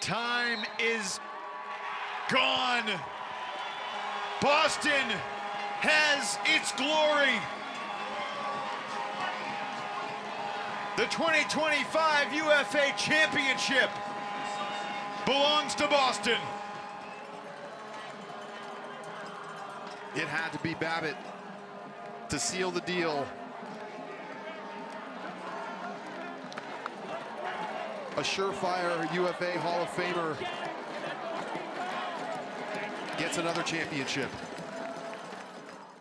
Time is gone. Boston has its glory. The 2025 UFA Championship belongs to Boston. It had to be Babbitt to seal the deal. A surefire UFA Hall of Famer gets another championship.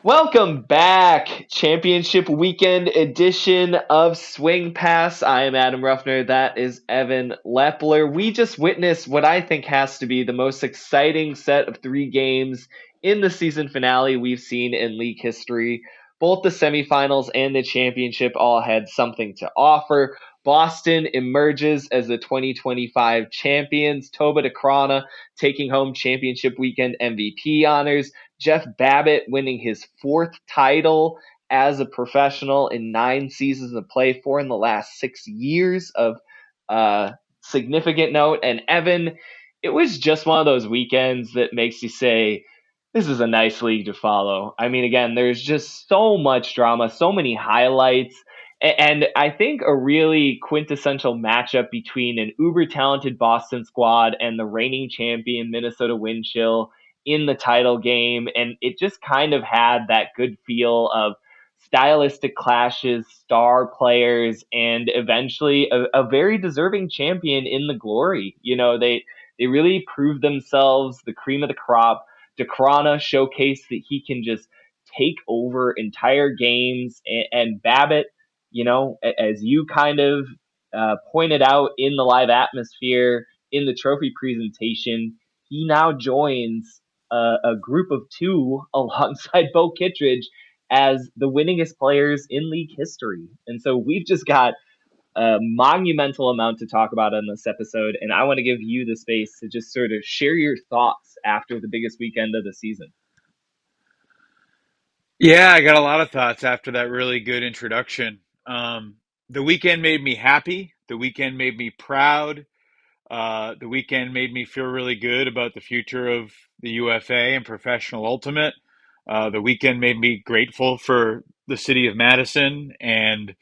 Welcome back, Championship Weekend edition of Swing Pass. I am Adam Ruffner. That is Evan Lepler. We just witnessed what I think has to be the most exciting set of 3 games in the season finale we've seen in league history. Both the semifinals and the championship all had something to offer. Boston emerges as the 2025 champions. Toba Decraene taking home championship weekend MVP honors. Jeff Babbitt winning his 4th title as a professional in 9 seasons of play, 4 in the last 6 years of significant note. And Evan, it was just one of those weekends that makes you say, this is a nice league to follow. I mean, again, there's just so much drama, so many highlights. And I think a really quintessential matchup between an uber talented Boston squad and the reigning champion Minnesota Wind Chill in the title game. And it just kind of had that good feel of stylistic clashes, star players, and eventually a very deserving champion in the glory. You know, they really proved themselves, the cream of the crop. Decraene showcased that he can just take over entire games, and Babbitt, you know, as you kind of pointed out in the live atmosphere in the trophy presentation, he now joins a group of 2 alongside Bo Kittredge as the winningest players in league history. And so we've just got a monumental amount to talk about in this episode, and I want to give you the space to just sort of share your thoughts after the biggest weekend of the season. Yeah, I got a lot of thoughts after that really good introduction. The weekend made me happy. The weekend made me proud. The weekend made me feel really good about the future of the UFA and professional ultimate. The weekend made me grateful for the city of Madison and,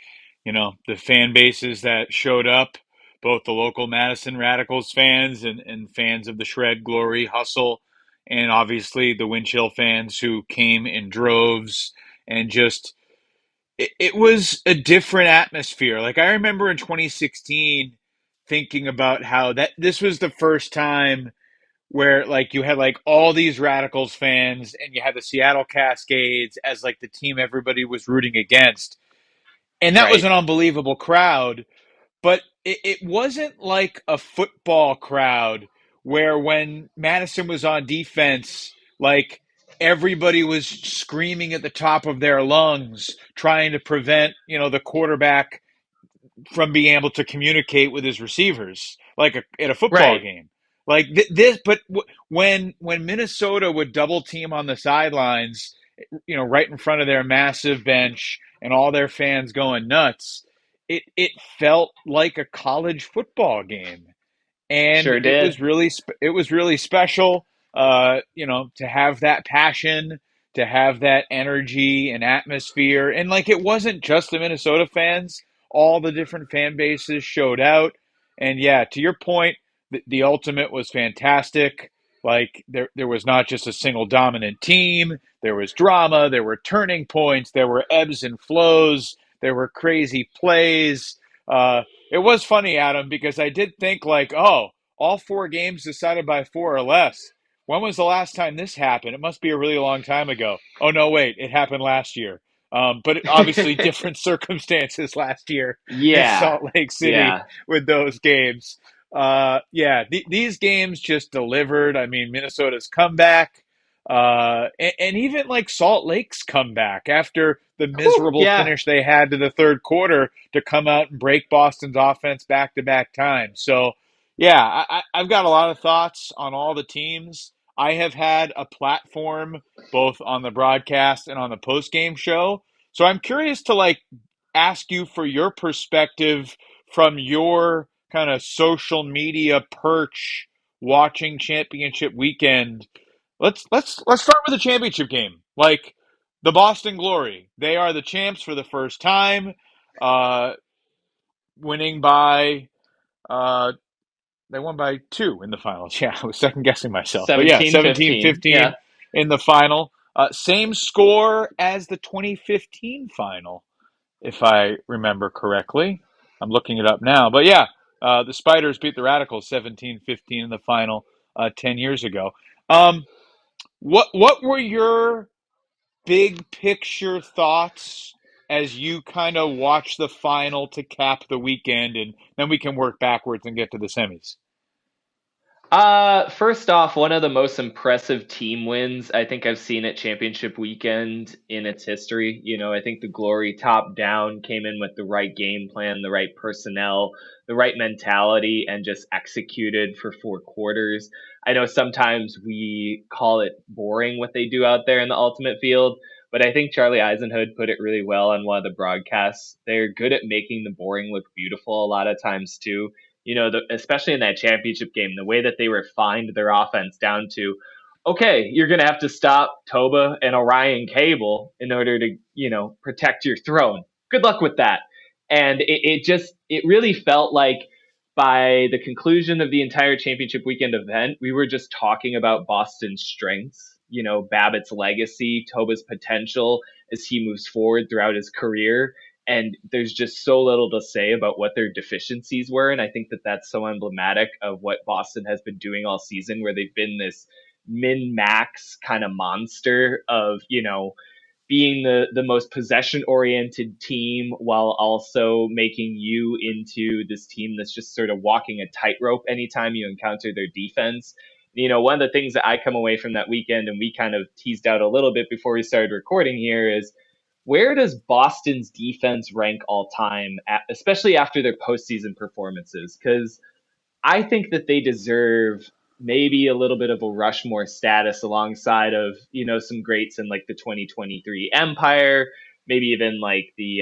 you know, the fan bases that showed up, both the local Madison Radicals fans and fans of the Shred, Glory, Hustle, and obviously the Windchill fans who came in droves and just it was a different atmosphere. Like I remember in 2016 thinking about how that this was the first time where like you had like all these Radicals fans and you had the Seattle Cascades as like the team everybody was rooting against. And that was Right. an unbelievable crowd, but it wasn't like a football crowd where when Madison was on defense, like everybody was screaming at the top of their lungs, trying to prevent, you know, the quarterback from being able to communicate with his receivers, like at a football Right. game. Like this, but when Minnesota would double team on the sidelines, you know, right in front of their massive bench and all their fans going nuts, it felt like a college football game, and Sure did. it was really special. You know, to have that passion, to have that energy and atmosphere, and like it wasn't just the Minnesota fans; all the different fan bases showed out. And yeah, to your point, the ultimate was fantastic. Like there was not just a single dominant team. There was drama. There were turning points. There were ebbs and flows. There were crazy plays. It was funny, Adam, because I did think like, oh, all 4 games decided by 4 or less. When was the last time this happened? It must be a really long time ago. Oh no, wait, it happened last year. But obviously different circumstances last year in Yeah. Salt Lake City Yeah. with those games. These games just delivered. I mean, Minnesota's comeback, and even like Salt Lake's comeback after the Whew, miserable yeah. finish they had to the third quarter to come out and break Boston's offense back to back times. So, yeah, I've got a lot of thoughts on all the teams. I have had a platform both on the broadcast and on the post game show. So I'm curious to like ask you for your perspective from your kind of social media perch watching championship weekend, let's start with the championship game. Like the Boston Glory, they are the champs for the first time, uh, winning by uh, they won by two in the finals. Yeah, I was second guessing myself, but yeah, 17-15. 17-15 Yeah. in the final. Same score as the 2015 final, if I remember correctly. I'm looking it up now. But yeah, the Spiders beat the Radicals 17-15 in the final 10 years ago. Um, what were your big picture thoughts as you kind of watch the final to cap the weekend, and then we can work backwards and get to the semis? First off, one of the most impressive team wins I think I've seen at championship weekend in its history. I think the Glory top down came in with the right game plan, the right personnel, the right mentality, and just executed for 4 quarters. I know sometimes we call it boring what they do out there in the ultimate field, but I think Charlie Eisenhood put it really well on one of the broadcasts. They're good at making the boring look beautiful a lot of times too. Especially in that championship game, the way that they refined their offense down to, okay, you're going to have to stop Toba and Orion Cable in order to, protect your throne. Good luck with that. And it really felt like by the conclusion of the entire championship weekend event, we were just talking about Boston's strengths, Babbitt's legacy, Toba's potential as he moves forward throughout his career, and there's just so little to say about what their deficiencies were. And I think that that's so emblematic of what Boston has been doing all season, where they've been this min max kind of monster of, being the most possession oriented team while also making you into this team that's just sort of walking a tightrope anytime you encounter their defense. One of the things that I come away from that weekend, and we kind of teased out a little bit before we started recording here, is where does Boston's defense rank all time, especially after their postseason performances? Because I think that they deserve maybe a little bit of a Rushmore status alongside of, some greats in like the 2023 Empire, maybe even like the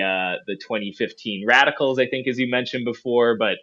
2015 Radicals, I think, as you mentioned before. But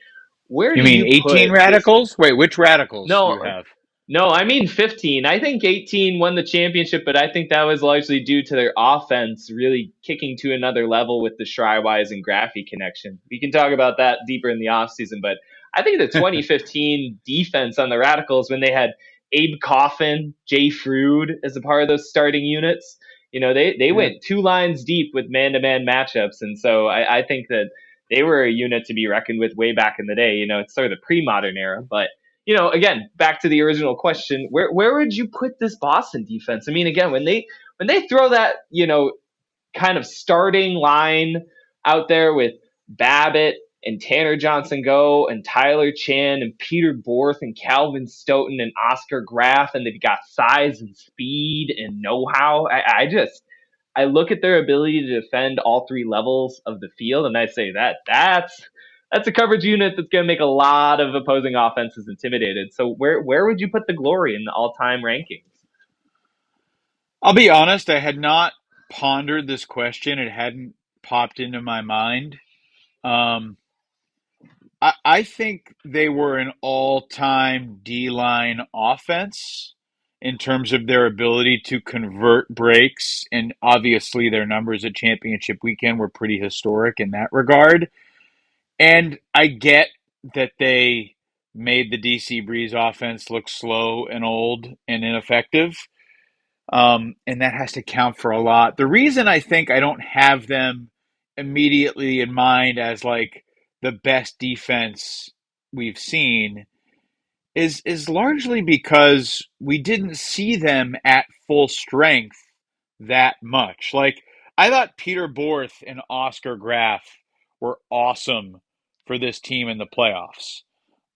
where You do mean you 18 put this? Radicals? Wait, which Radicals do you No, have? no, I mean 15. I think 18 won the championship, but I think that was largely due to their offense really kicking to another level with the Shrywise and Graffy connection. We can talk about that deeper in the offseason, but I think the 2015 defense on the Radicals, when they had Abe Coffin, Jay Frood as a part of those starting units, they Yeah. went 2 lines deep with man-to-man matchups. And so I think that they were a unit to be reckoned with way back in the day. It's sort of the pre-modern era, but again, back to the original question, where would you put this Boston defense? I mean, again, when they throw that, kind of starting line out there with Babbitt and Tanner Johnson Go and Tyler Chan and Peter Borth and Calvin Stoughton and Oscar Graf, and they've got size and speed and know-how. I look at their ability to defend all 3 levels of the field, and I say that's a coverage unit that's going to make a lot of opposing offenses intimidated. So where would you put the Glory in the all time rankings? I'll be honest, I had not pondered this question. It hadn't popped into my mind. Um, I think they were an all-time D-line offense in terms of their ability to convert breaks, and obviously their numbers at championship weekend were pretty historic in that regard. And I get that they made the DC Breeze offense look slow and old and ineffective. And that has to count for a lot. The reason I think I don't have them immediately in mind as like the best defense we've seen is largely because we didn't see them at full strength that much. Like I thought Peter Borth and Oscar Graf were awesome for this team in the playoffs,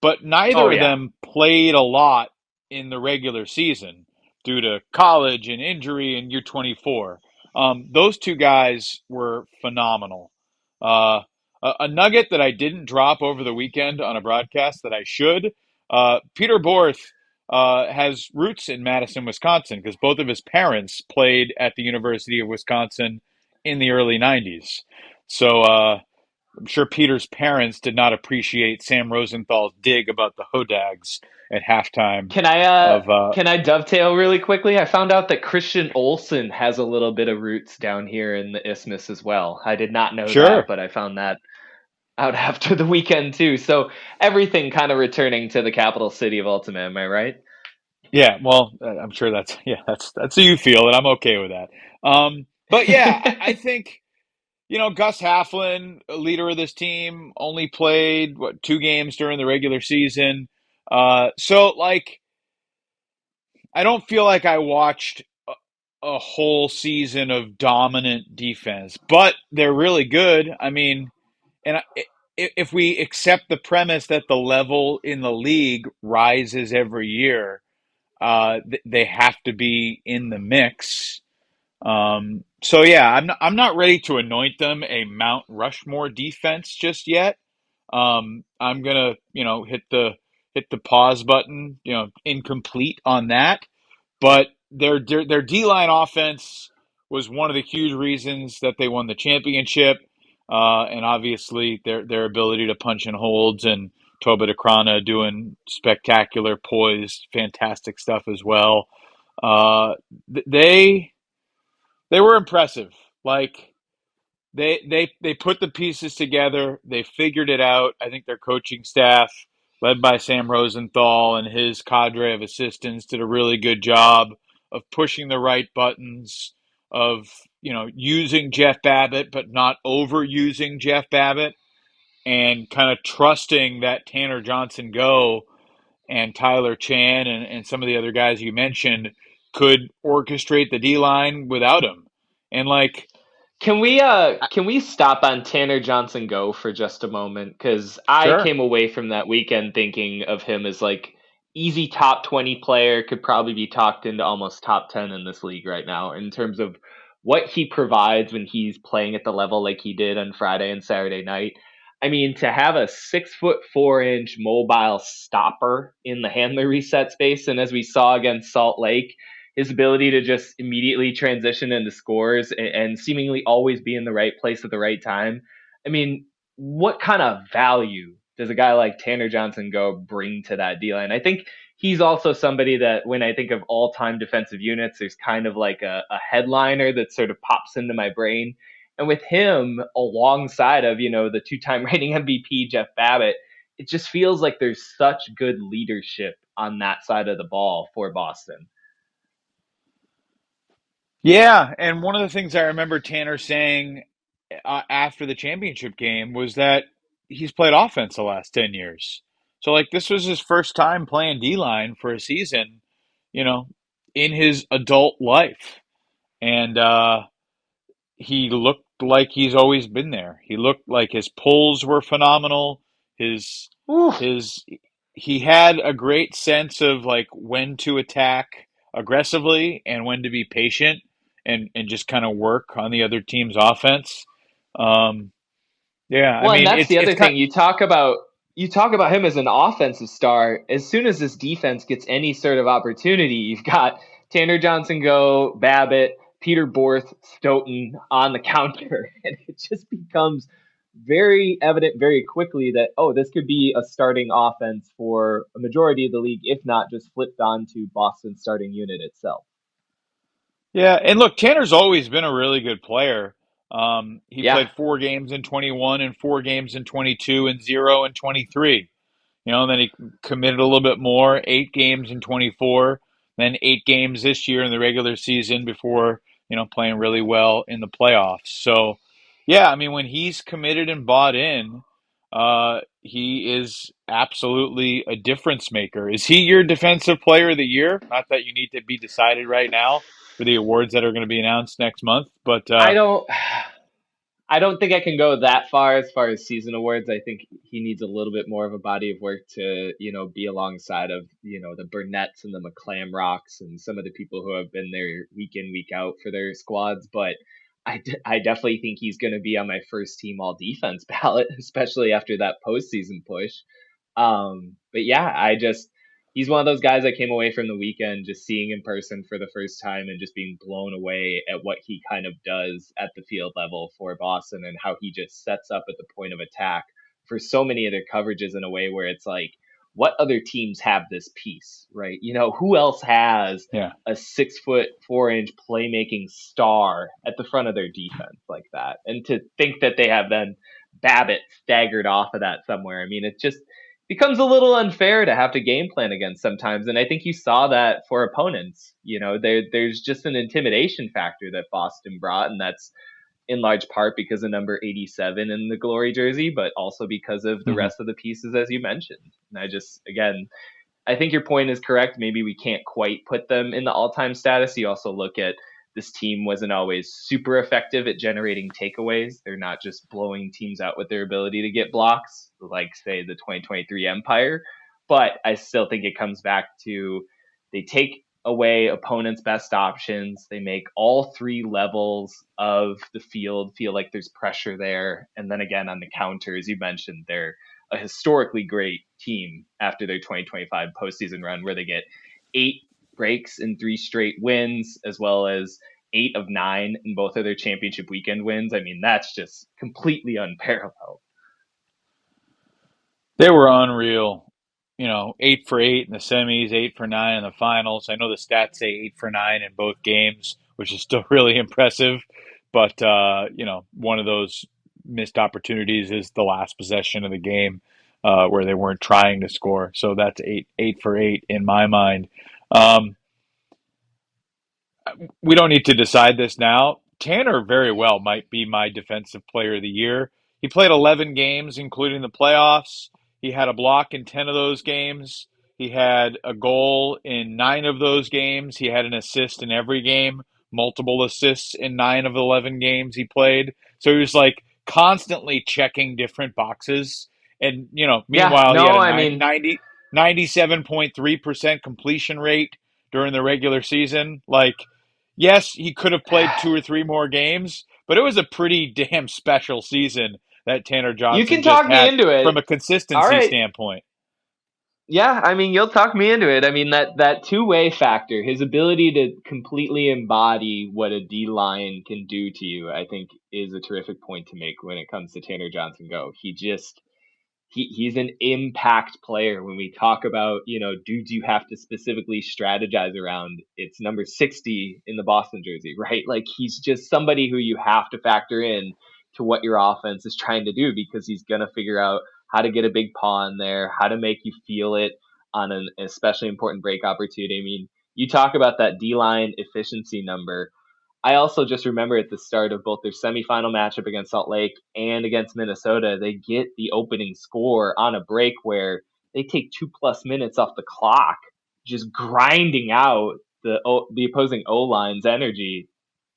but Oh neither of yeah. them played a lot in the regular season due to college and injury in year 24. Those two guys were phenomenal. A nugget that I didn't drop over the weekend on a broadcast that I should. Peter Borth has roots in Madison, Wisconsin, because both of his parents played at the University of Wisconsin in the early 90s. So I'm sure Peter's parents did not appreciate Sam Rosenthal's dig about the Hodags at halftime Can I of can I dovetail really quickly? I found out that Christian Olsen has a little bit of roots down here in the Isthmus as well. I did not know that, sure. but I found that out after the weekend too. So everything kind of returning to the capital city of Ultima, am I right? Yeah, well, I'm sure that's how you feel, and I'm okay with that. But yeah, I think Gus Halflin, a leader of this team, only played what 2 games during the regular season. So like I don't feel like I watched a whole season of dominant defense, but they're really good. I mean, and if we accept the premise that the level in the league rises every year, they have to be in the mix. So yeah, I'm not ready to anoint them a Mount Rushmore defense just yet. I'm gonna hit the pause button, incomplete on that. But their D line offense was one of the huge reasons that they won the championship, and obviously their ability to punch and holds and Toba Decraene doing spectacular, poised, fantastic stuff as well. Uh, they were impressive. Like they put the pieces together. They figured it out. I think their coaching staff, led by Sam Rosenthal and his cadre of assistants, did a really good job of pushing the right buttons, of using Jeff Babbitt but not overusing Jeff Babbitt, and kind of trusting that Tanner Johnson go and Tyler Chan and some of the other guys you mentioned could orchestrate the D line without him. And like, Can we stop on Tanner Johnson Go for just a moment? Because I sure. came away from that weekend thinking of him as like easy top 20 player, could probably be talked into almost top 10 in this league right now in terms of what he provides when he's playing at the level like he did on Friday and Saturday night. I mean, to have a 6'4" mobile stopper in the handler reset space, and as we saw against Salt Lake, his ability to just immediately transition into scores and seemingly always be in the right place at the right time. I mean, what kind of value does a guy like Tanner Johnson Go bring to that D line? I think he's also somebody that when I think of all time defensive units, there's kind of like a headliner that sort of pops into my brain. And with him alongside of, the 2-time reigning MVP, Jeff Babbitt, it just feels like there's such good leadership on that side of the ball for Boston. Yeah, and one of the things I remember Tanner saying after the championship game was that he's played offense the last 10 years. So, like, this was his first time playing D line for a season, you know, in his adult life. And he looked like he's always been there. He looked like his pulls were phenomenal. His Oof. his he had a great sense of like when to attack aggressively and when to be patient and just kind of work on the other team's offense. Um, yeah, I Well, and mean that's it's the it's other kind thing. You talk about him as an offensive star. As soon as this defense gets any sort of opportunity, you've got Tanner Johnson Go, Babbitt, Peter Borth, Stoughton on the counter. And it just becomes very evident very quickly that, this could be a starting offense for a majority of the league, if not just flipped onto Boston's starting unit itself. Yeah, and look, Tanner's always been a really good player. He Yeah. played 4 games in 21 and 4 games in 22 and 0 in 23. And then he committed a little bit more, 8 games in 24, then 8 games this year in the regular season before, playing really well in the playoffs. So, yeah, I mean, when he's committed and bought in, he is absolutely a difference maker. Is he your defensive player of the year? Not that you need to be decided right now for the awards that are going to be announced next month, but I don't. I don't think I can go that far as season awards. I think he needs a little bit more of a body of work to, be alongside of, the Burnetts and the McClam Rocks and some of the people who have been there week in, week out for their squads. But I definitely think he's going to be on my first team all defense ballot, especially after that postseason push. But yeah, he's one of those guys that came away from the weekend just seeing in person for the first time and just being blown away at what he kind of does at the field level for Boston and how he just sets up at the point of attack for so many of their coverages in a way where it's like, what other teams have this piece, right? Who else has Yeah. a 6'4" playmaking star at the front of their defense like that? And to think that they have then Babbitt staggered off of that somewhere, I mean, it just becomes a little unfair to have to game plan against sometimes. And I think you saw that for opponents. There's just an intimidation factor that Boston brought, and that's in large part because of number 87 in the glory jersey, but also because of the rest of the pieces, as you mentioned. And I think your point is correct. Maybe we can't quite put them in the all-time status. You also look at this team wasn't always super effective at generating takeaways. They're not just blowing teams out with their ability to get blocks, like, say, the 2023 Empire. But I still think it comes back to they take away opponents' best options. They make all three levels of the field feel like there's pressure there. And then again, on the counter, as you mentioned, they're a historically great team after their 2025 postseason run where they get 8 breaks in 3 straight wins, as well as 8 of 9 in both of their championship weekend wins. I mean, that's just completely unparalleled. They were unreal. 8 for 8 in the semis, 8 for 9 in the finals. I know the stats say 8 for 9 in both games, which is still really impressive. But, one of those missed opportunities is the last possession of the game where they weren't trying to score. So that's 8 for 8 in my mind. We don't need to decide this now. Tanner very well might be my defensive player of the year. He played 11 games, including the playoffs. He had a block in 10 of those games. He had a goal in 9 of those games. He had an assist in every game, multiple assists in 9 of the 11 games he played. So he was like constantly checking different boxes. And, meanwhile, he had a 97.3% completion rate during the regular season. Like, yes, he could have played 2 or 3 more games, but it was a pretty damn special season that Tanner You Johnson can just talk me had into it. from a All consistency right. standpoint. Yeah, I mean, you'll talk me into it. I mean, that two-way factor, his ability to completely embody what a D line can do to you, I think is a terrific point to make when it comes to Tanner Johnson Go. He's an impact player. When we talk about, dudes you have to specifically strategize around, it's number 60 in the Boston jersey, right? Like, he's just somebody who you have to factor in to what your offense is trying to do, because he's going to figure out how to get a big paw in there, how to make you feel it on an especially important break opportunity. I mean, you talk about that D-line efficiency number. I also just remember at the start of both their semifinal matchup against Salt Lake and against Minnesota, they get the opening score on a break where they take 2+ minutes off the clock, just grinding out the opposing O-line's energy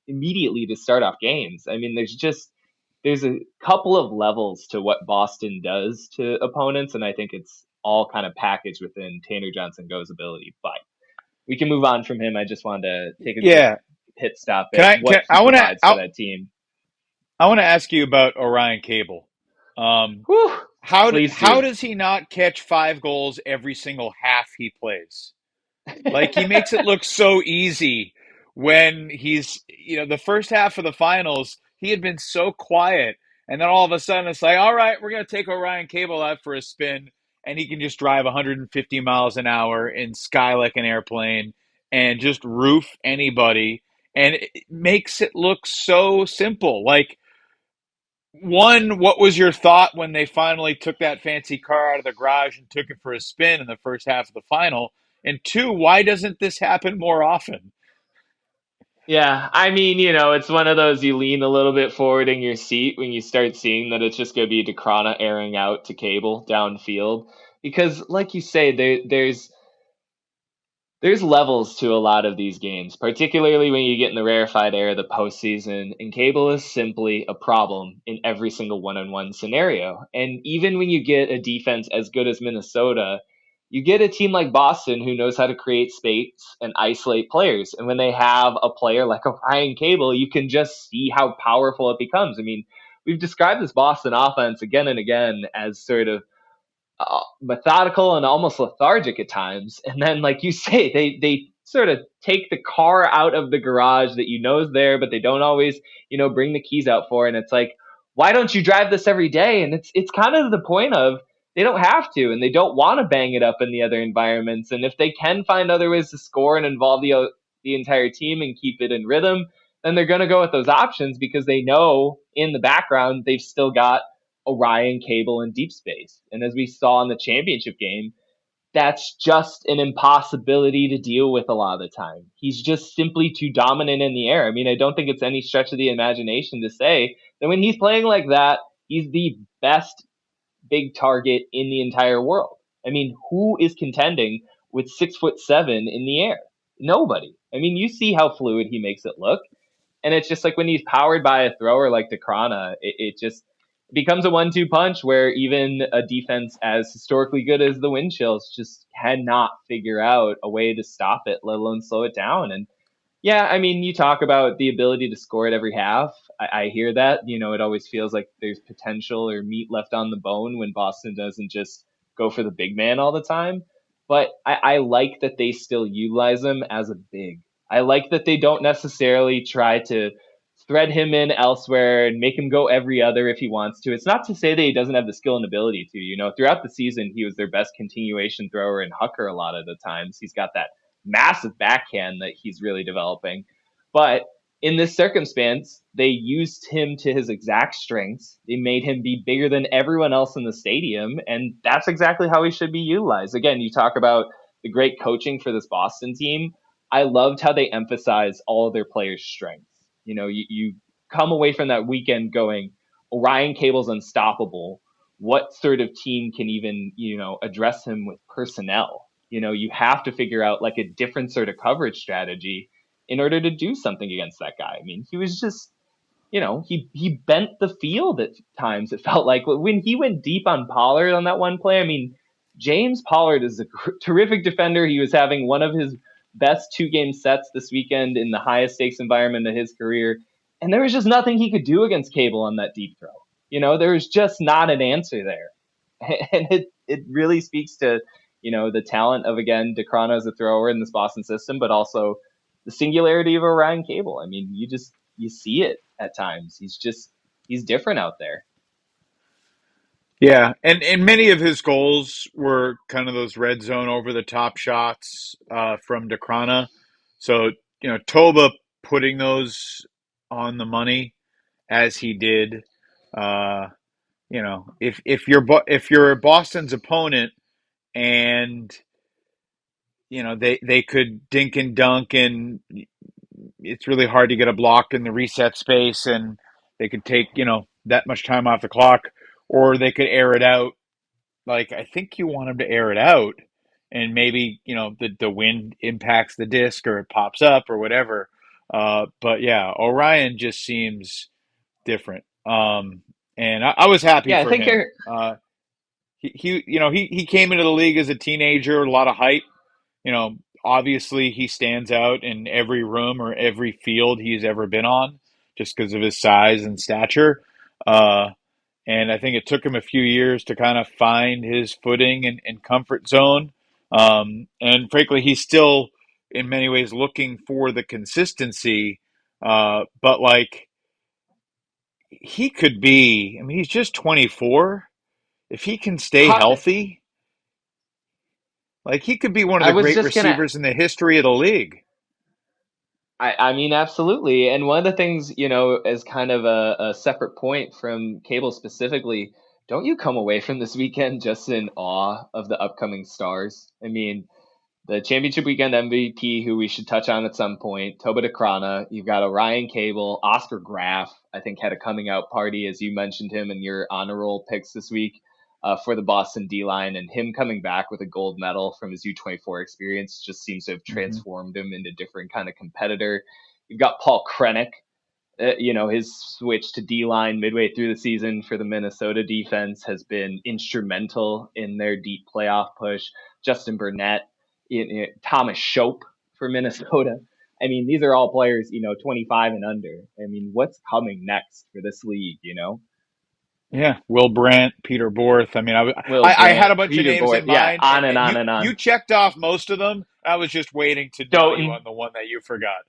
immediately to start off games. I mean, there's a couple of levels to what Boston does to opponents, and I think it's all kind of packaged within Tanner Johnson Go's ability. But we can move on from him. I just wanted to take a quick pit stop at what he provides for that team. I want to ask you about Orion Cable. Whew, How please do. does he not catch 5 goals every single half he plays? Like, he makes it look so easy when he's, the first half of the finals, he had been so quiet. And then all of a sudden it's like, all right, we're going to take Orion Cable out for a spin. And he can just drive 150 miles an hour in sky like an airplane and just roof anybody. And it makes it look so simple. Like, one, what was your thought when they finally took that fancy car out of the garage and took it for a spin in the first half of the final? And 2, why doesn't this happen more often? Yeah, I mean, it's one of those you lean a little bit forward in your seat when you start seeing that it's just going to be Decraene airing out to Cable downfield. Because, like you say, there's levels to a lot of these games, particularly when you get in the rarefied air of the postseason, and Cable is simply a problem in every single one-on-one scenario. And even when you get a defense as good as Minnesota, you get a team like Boston who knows how to create space and isolate players. And when they have a player like Orion Cable, you can just see how powerful it becomes. I mean, we've described this Boston offense again and again as sort of methodical and almost lethargic at times. And then, like you say, they sort of take the car out of the garage that is there, but they don't always, bring the keys out for. And it's like, why don't you drive this every day? And it's kind of the point of they don't have to, and they don't want to bang it up in the other environments. And if they can find other ways to score and involve the entire team and keep it in rhythm, then they're going to go with those options because they know in the background they've still got Orion, Cable, and Deep Space. And as we saw in the championship game, that's just an impossibility to deal with a lot of the time. He's just simply too dominant in the air. I mean, I don't think it's any stretch of the imagination to say that when he's playing like that, he's the best big target in the entire world. I mean, who is contending with 6'7" in the air? Nobody. I mean, you see how fluid he makes it look. And it's just like when he's powered by a thrower like Decraene, it just becomes a 1-2 punch where even a defense as historically good as the Wind Chills just cannot figure out a way to stop it, let alone slow it down. And yeah, I mean, you talk about the ability to score at every half. I hear that. It always feels like there's potential or meat left on the bone when Boston doesn't just go for the big man all the time. But I like that they still utilize him as a big. I like that they don't necessarily try to thread him in elsewhere and make him go every other if he wants to. It's not to say that he doesn't have the skill and ability to. Throughout the season, he was their best continuation thrower in Hucker a lot of the times. He's got that massive backhand that he's really developing. But in this circumstance, they used him to his exact strengths. They made him be bigger than everyone else in the stadium, and that's exactly how he should be utilized. Again, you talk about the great coaching for this Boston team. I loved how they emphasize all of their players' strengths. You come away from that weekend going, Orion Cable's unstoppable. What sort of team can even, address him with personnel? You have to figure out like a different sort of coverage strategy in order to do something against that guy. I mean, he was just, he bent the field at times. It felt like when he went deep on Pollard on that one play. I mean, James Pollard is a terrific defender. He was having one of his best 2-game sets this weekend in the highest stakes environment of his career. And there was just nothing he could do against Cable on that deep throw. There was just not an answer there. And it really speaks to, the talent of, again, Decraene as a thrower in this Boston system, but also the singularity of Orion Cable. I mean, you see it at times. He's different out there. Yeah, and many of his goals were kind of those red zone over the top shots from Decraene. So, Toba putting those on the money as he did. If you're Boston's opponent and they could dink and dunk, and it's really hard to get a block in the reset space, and they could take that much time off the clock, or they could air it out. Like, I think you want them to air it out, and maybe the wind impacts the disc or it pops up or whatever. But yeah, Orion just seems different. And I was happy Yeah, I for think him. He came into the league as a teenager, a lot of hype. Obviously he stands out in every room or every field he's ever been on, just because of his size and stature. And I think it took him a few years to kind of find his footing and comfort zone. And frankly, he's still in many ways looking for the consistency. But like, he could be, I mean, he's just 24. If he can stay healthy, like, he could be one of I the was great just gonna receivers in the history of the league. I mean, absolutely. And one of the things, as kind of a separate point from Cable specifically, don't you come away from this weekend just in awe of the upcoming stars? I mean, the championship weekend MVP, who we should touch on at some point, Toba Decraene. You've got Orion Cable, Oscar Graf, I think had a coming out party, as you mentioned him in your honor roll picks this week for the Boston D line, and him coming back with a gold medal from his U24 experience just seems to have Mm-hmm. transformed him into a different kind of competitor. You've got Paul Krennic, his switch to D line midway through the season for the Minnesota defense has been instrumental in their deep playoff push. Justin Burnett, Thomas Shope for Minnesota. I mean, these are all players, 25 and under. I mean, what's coming next for this league, Yeah, Will Brandt, Peter Borth. I mean, Will I had Brandt, a bunch of Peter names Boyd. in Yeah, mind, on and and on and you on. checked off most of them. I was just waiting to nail you Doughton. on the one that you forgot.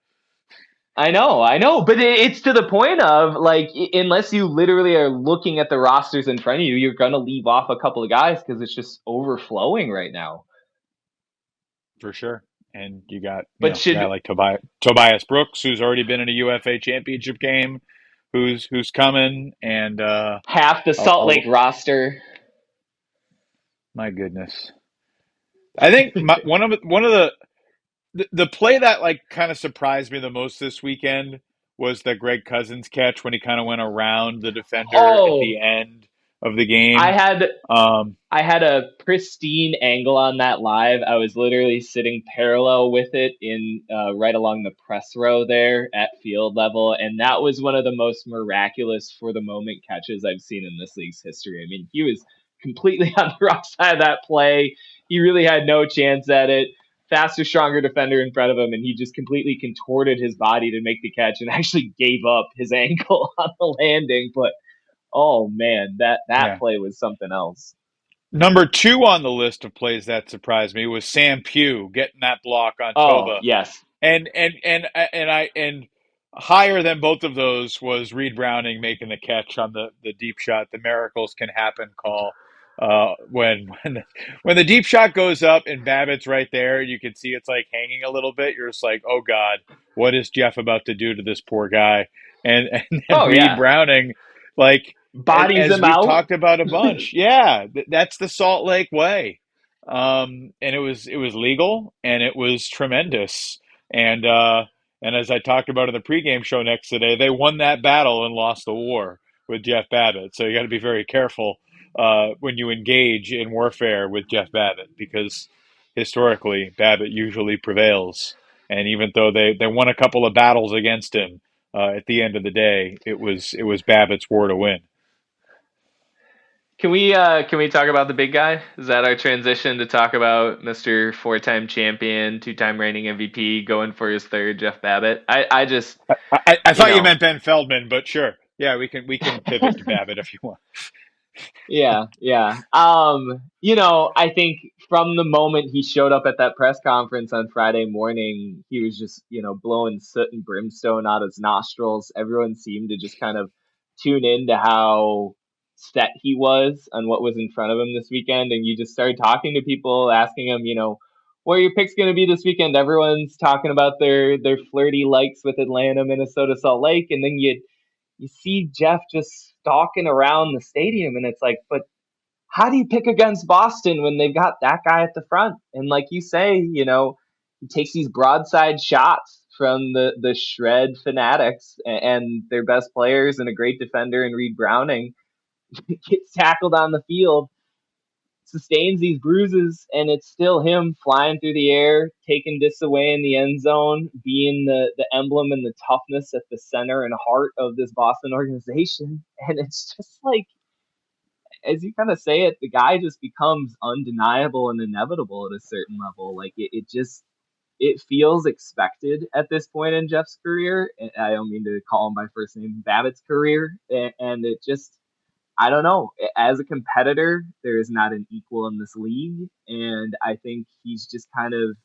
I know, but it's to the point of like, unless you literally are looking at the rosters in front of you, you're gonna leave off a couple of guys because it's just overflowing right now. For sure. And you got, But a guy should like Tobias Brooks, who's already been in a UFA championship game, who's coming, and half the Salt Lake roster? my goodness, I think one of the play that like kind of surprised me the most this weekend was the Greg Cousins catch when he kind of went around the defender at Oh, the end of the I game. had Um, I had a pristine angle on that live. I was literally sitting parallel with it in right along the press row there at field level, and that was one of the most miraculous for the moment catches I've seen in this league's history. I mean, he was completely on the wrong side of that play. He really had no chance at it. Faster, stronger defender in front of him, and he just completely contorted his body to make the catch and actually gave up his ankle on the landing. But oh man, that yeah. play was something else. Number two on the list of plays that surprised me was Sam Pugh getting that block on Oh, Toba. yes. And higher than both of those was Reed Browning making the catch on the deep shot, the miracles can happen call. When the deep shot goes up and Babbitt's right there, you can see it's like hanging a little bit. You're just like, oh God, what is Jeff about to do to this poor guy? And then Oh, Reed yeah. Browning, like Bodies as him we've out. talked about a bunch, yeah, that's the Salt Lake way. And it was legal and it was tremendous. And and as I talked about in the pregame show next today, they won that battle and lost the war with Jeff Babbitt. So you got to be very careful when you engage in warfare with Jeff Babbitt because historically Babbitt usually prevails. And even though they won a couple of battles against him, at the end of the day, it was Babbitt's war to win. Can we talk about the big guy? Is that our transition to talk about Mr. Four-time champion, two-time reigning MVP, going for his third, Jeff Babbitt? I just, I you thought you know, meant Ben Feldman, but sure, yeah, we can pivot to Babbitt if you want. yeah, yeah. I think from the moment he showed up at that press conference on Friday morning, he was just, blowing soot and brimstone out his nostrils. Everyone seemed to just kind of tune in to how set he was on what was in front of him this weekend. And you just started talking to people, asking them, what are your picks going to be this weekend? Everyone's talking about their flirty likes with Atlanta, Minnesota, Salt Lake, and then you see Jeff just stalking around the stadium, and it's like, but how do you pick against Boston when they've got that guy at the front? And like you say, he takes these broadside shots from the shred fanatics and their best players and a great defender in Reed Browning gets tackled on the field, sustains these bruises, and it's still him flying through the air, taking this away in the end zone, being the emblem and the toughness at the center and heart of this Boston organization. And it's just like, as you kind of say it, the guy just becomes undeniable and inevitable at a certain level. Like it feels expected at this point in Jeff's career. I don't mean to call him by first name, Babbitt's career, and it just, I don't know. As a competitor, there is not an equal in this league, and I think he's just kind of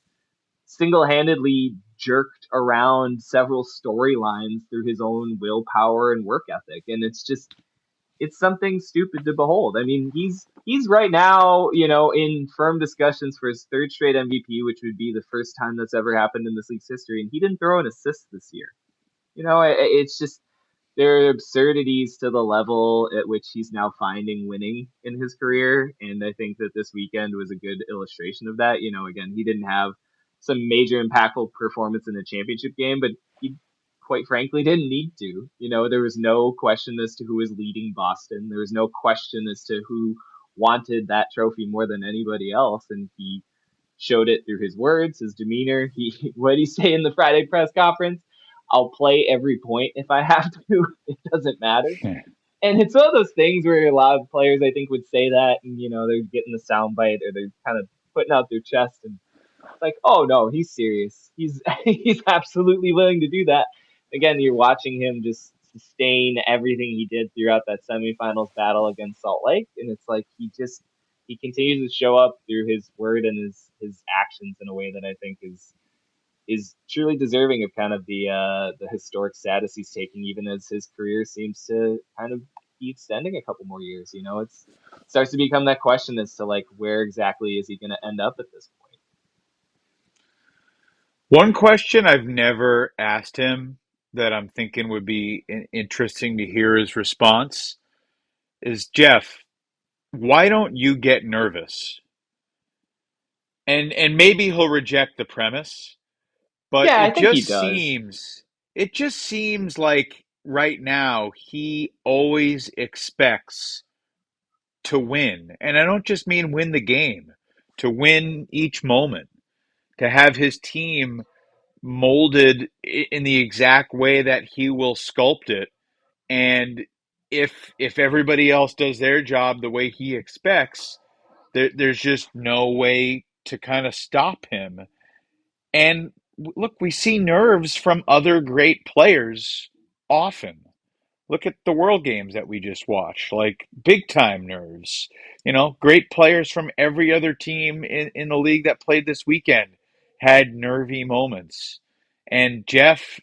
single-handedly jerked around several storylines through his own willpower and work ethic, and it's something stupid to behold. I mean, he's right now, in firm discussions for his third straight MVP, which would be the first time that's ever happened in this league's history, and he didn't throw an assist this year. It's just there are absurdities to the level at which he's now finding winning in his career. And I think that this weekend was a good illustration of that. Again, he didn't have some major impactful performance in the championship game, but he quite frankly didn't need to. There was no question as to who was leading Boston. There was no question as to who wanted that trophy more than anybody else. And he showed it through his words, his demeanor. What did he say in the Friday press conference? I'll play every point if I have to. It doesn't matter. And it's one of those things where a lot of players, I think, would say that, and they're getting the soundbite or they're kind of putting out their chest, and it's like, oh no, he's serious. He's he's absolutely willing to do that. Again, you're watching him just sustain everything he did throughout that semifinals battle against Salt Lake. And it's like he continues to show up through his word and his actions in a way that I think is truly deserving of kind of the historic status he's taking, even as his career seems to kind of be extending a couple more years. It starts to become that question as to like where exactly is he going to end up at this point. One question I've never asked him that I'm thinking would be interesting to hear his response is, Jeff, why don't you get nervous? And maybe he'll reject the premise, but Yeah, I think he does. it just seems like right now he always expects to win. And I don't just mean win the game, to win each moment, to have his team molded in the exact way that he will sculpt it. And if everybody else does their job the way he expects, there's just no way to kind of stop him. And look, we see nerves from other great players often. Look at the World Games that we just watched, like big time nerves. Great players from every other team in the league that played this weekend had nervy moments. And Jeff,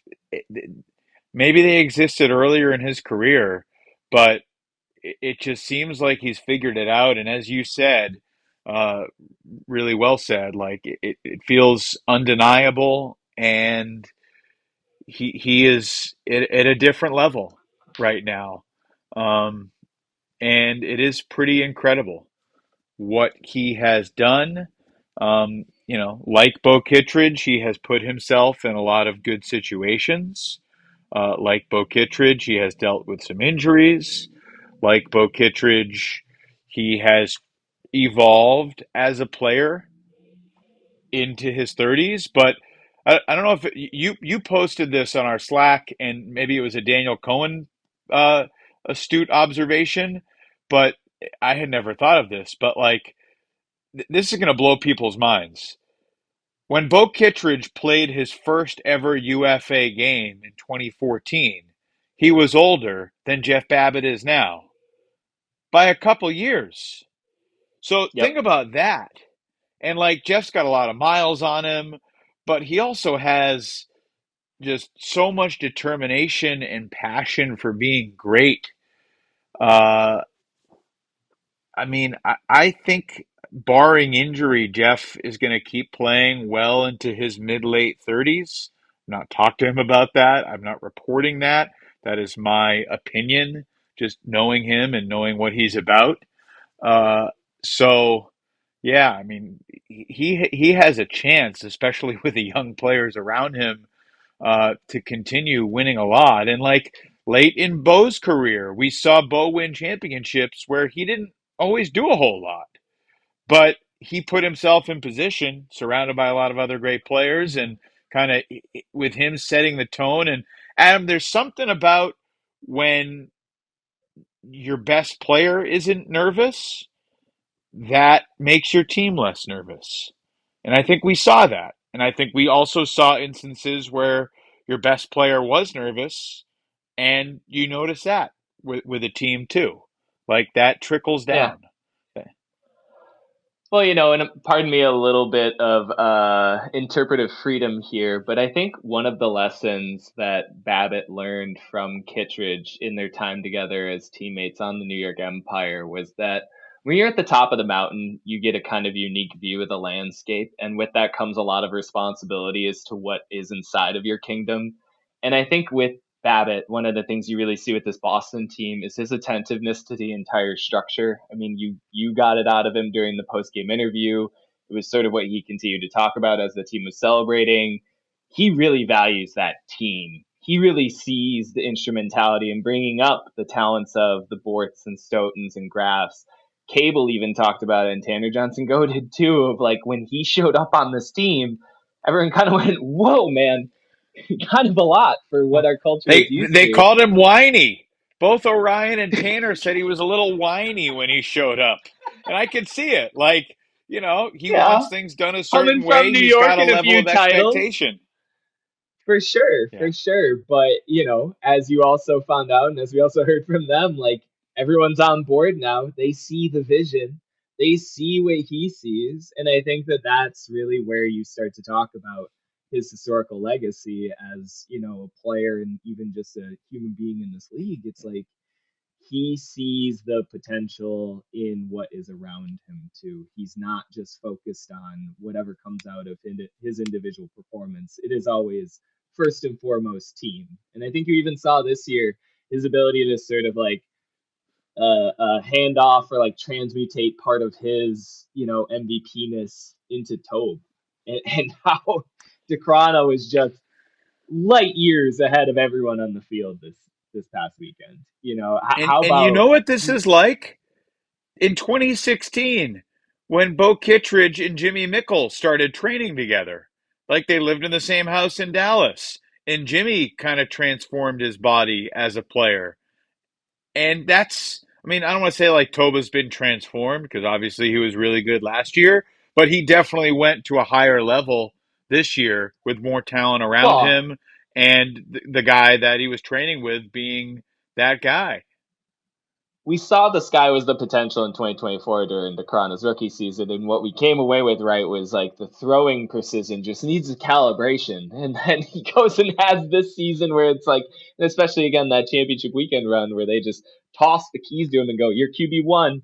maybe they existed earlier in his career, but it just seems like he's figured it out. And as you said, uh, really well said, like it feels undeniable, and he is at a different level right now. Um, and it is pretty incredible what he has done. Like Bo Kittredge, he has put himself in a lot of good situations. Like Bo Kittredge, he has dealt with some injuries. Like Bo Kittredge, he has evolved as a player into his 30s. But I don't know if you posted this on our Slack, and maybe it was a Daniel Cohen astute observation, but I had never thought of this. But like, this is going to blow people's minds. When Bo Kittredge played his first ever UFA game in 2014, he was older than Jeff Babbitt is now by a couple years. So Yep. think about that. And like, Jeff's got a lot of miles on him, but he also has just so much determination and passion for being great. Uh, I think barring injury, Jeff is going to keep playing well into his mid late 30s. I've not talked to him about that. I'm not reporting that. That is my opinion, just knowing him and knowing what he's about. Uh, so, yeah, he has a chance, especially with the young players around him, to continue winning a lot. And like late in Bo's career, we saw Bo win championships where he didn't always do a whole lot, but he put himself in position, surrounded by a lot of other great players, and kind of with him setting the tone. And Adam, there's something about when your best player isn't nervous that makes your team less nervous. And I think we saw that. And I think we also saw instances where your best player was nervous, and you notice that with a team too. Like that trickles Yeah. down. Well, and pardon me a little bit of interpretive freedom here, but I think one of the lessons that Babbitt learned from Kittredge in their time together as teammates on the New York Empire was that when you're at the top of the mountain, you get a kind of unique view of the landscape, and with that comes a lot of responsibility as to what is inside of your kingdom. And I think with Babbitt, one of the things you really see with this Boston team is his attentiveness to the entire structure. I mean, you got it out of him during the post game interview. It was sort of what he continued to talk about as the team was celebrating. He really values that team. He really sees the instrumentality in bringing up the talents of the Borts and Stoutons and Graffs. Cable even talked about it, and Tanner Johnson Go did too, of like when he showed up on this team, everyone kind of went, whoa, man, kind of a lot for what our culture is used They to. called him whiny. Both Orion and Tanner said he was a little whiny when he showed up. And I could see it. Like, he Yeah, wants things done a certain coming from way. New He's York got a and a level few of titles. expectation. For sure, Yeah. for sure. But, as you also found out, and as we also heard from them, like everyone's on board now. They see the vision, they see what he sees. And I think that that's really where you start to talk about his historical legacy as, a player and even just a human being in this league. It's like he sees the potential in what is around him too. He's not just focused on whatever comes out of his individual performance. It is always first and foremost team. And I think you even saw this year his ability to sort of like hand off or like transmutate part of his, MVP-ness into Tobe. And how Decraene was just light years ahead of everyone on the field this past weekend. And How you about know what this is like? In 2016, when Bo Kittredge and Jimmy Mickle started training together, like they lived in the same house in Dallas, and Jimmy kind of transformed his body as a player. And that's, I mean, I don't want to say like Toba's been transformed because obviously he was really good last year, but he definitely went to a higher level this year with more talent around well, him and the guy that he was training with being that guy. we saw the sky was the potential in 2024 during Decrane's rookie season, and what we came away with right was like the throwing precision just needs a calibration, and then he goes and has this season where it's like, and especially again that championship weekend run where they just toss the keys to him and go, "You're QB1.